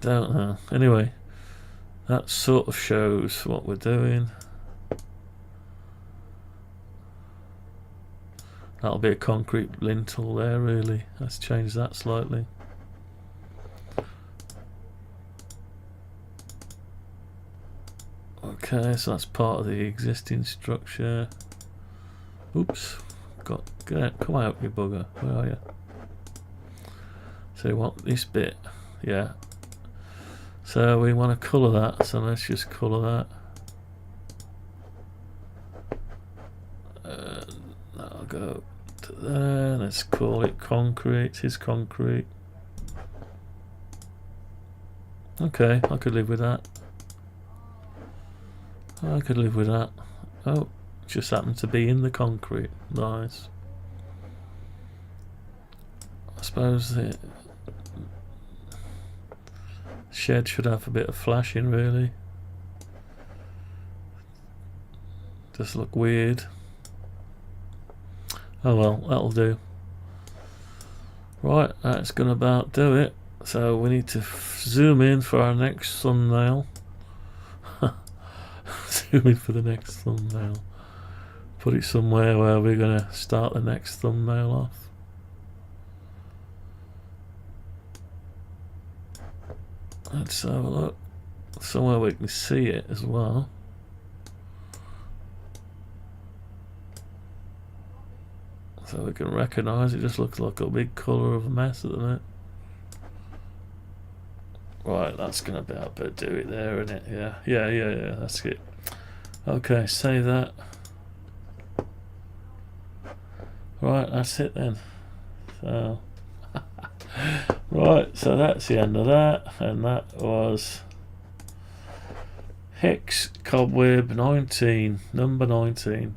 Don't know. Anyway, that sort of shows what we're doing. That'll be a concrete lintel there, really. Let's change that slightly. Okay, so that's part of the existing structure. Oops, get out, come out, you bugger. Where are you? So we want this bit, yeah. So we want to colour that, so let's just colour that. That'll go to there. Let's call it concrete. It's concrete. Okay, I could live with that. I could live with that. Oh, just happened to be in the concrete. Nice. I suppose the shed should have a bit of flashing, really. Does look weird. Oh well, that'll do. Right, that's gonna about do it. So we need to zoom in for our next thumbnail. Zoom in for the next thumbnail. Put it somewhere where we're gonna start the next thumbnail off. Let's have a look. Somewhere we can see it as well. So we can recognise it. Just looks like a big colour of a mess at the minute. Right, that's going to be able to do it there, isn't it? Yeah, that's it. Okay, save that. Right, that's it then. So, right, so that's the end of that, and that was Hex Cobweb 19, number 19.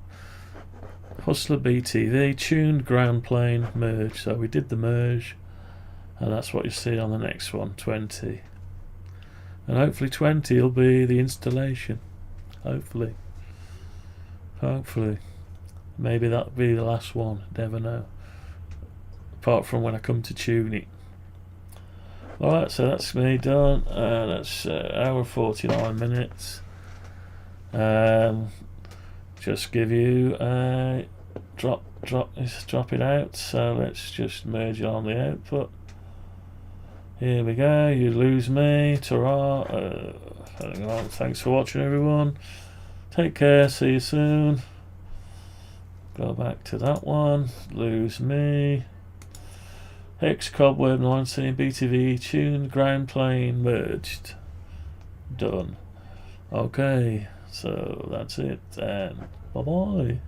Hustler BTV, tuned ground plane merge. So we did the merge, and that's what you see on the next one, 20. And hopefully 20 will be the installation. Hopefully. Maybe that'll be the last one, never know. Apart from when I come to tune it. Alright, so that's me done. That's hour 49 minutes. Just give you a drop it out. So let's just merge it on the output. Here we go. You lose me. Ta-ra. Hang on. Thanks for watching, everyone. Take care. See you soon. Go back to that one. Lose me. Hex Cobweb 19 BTV tuned ground plane merged. Done. Okay. So that's it, and bye bye.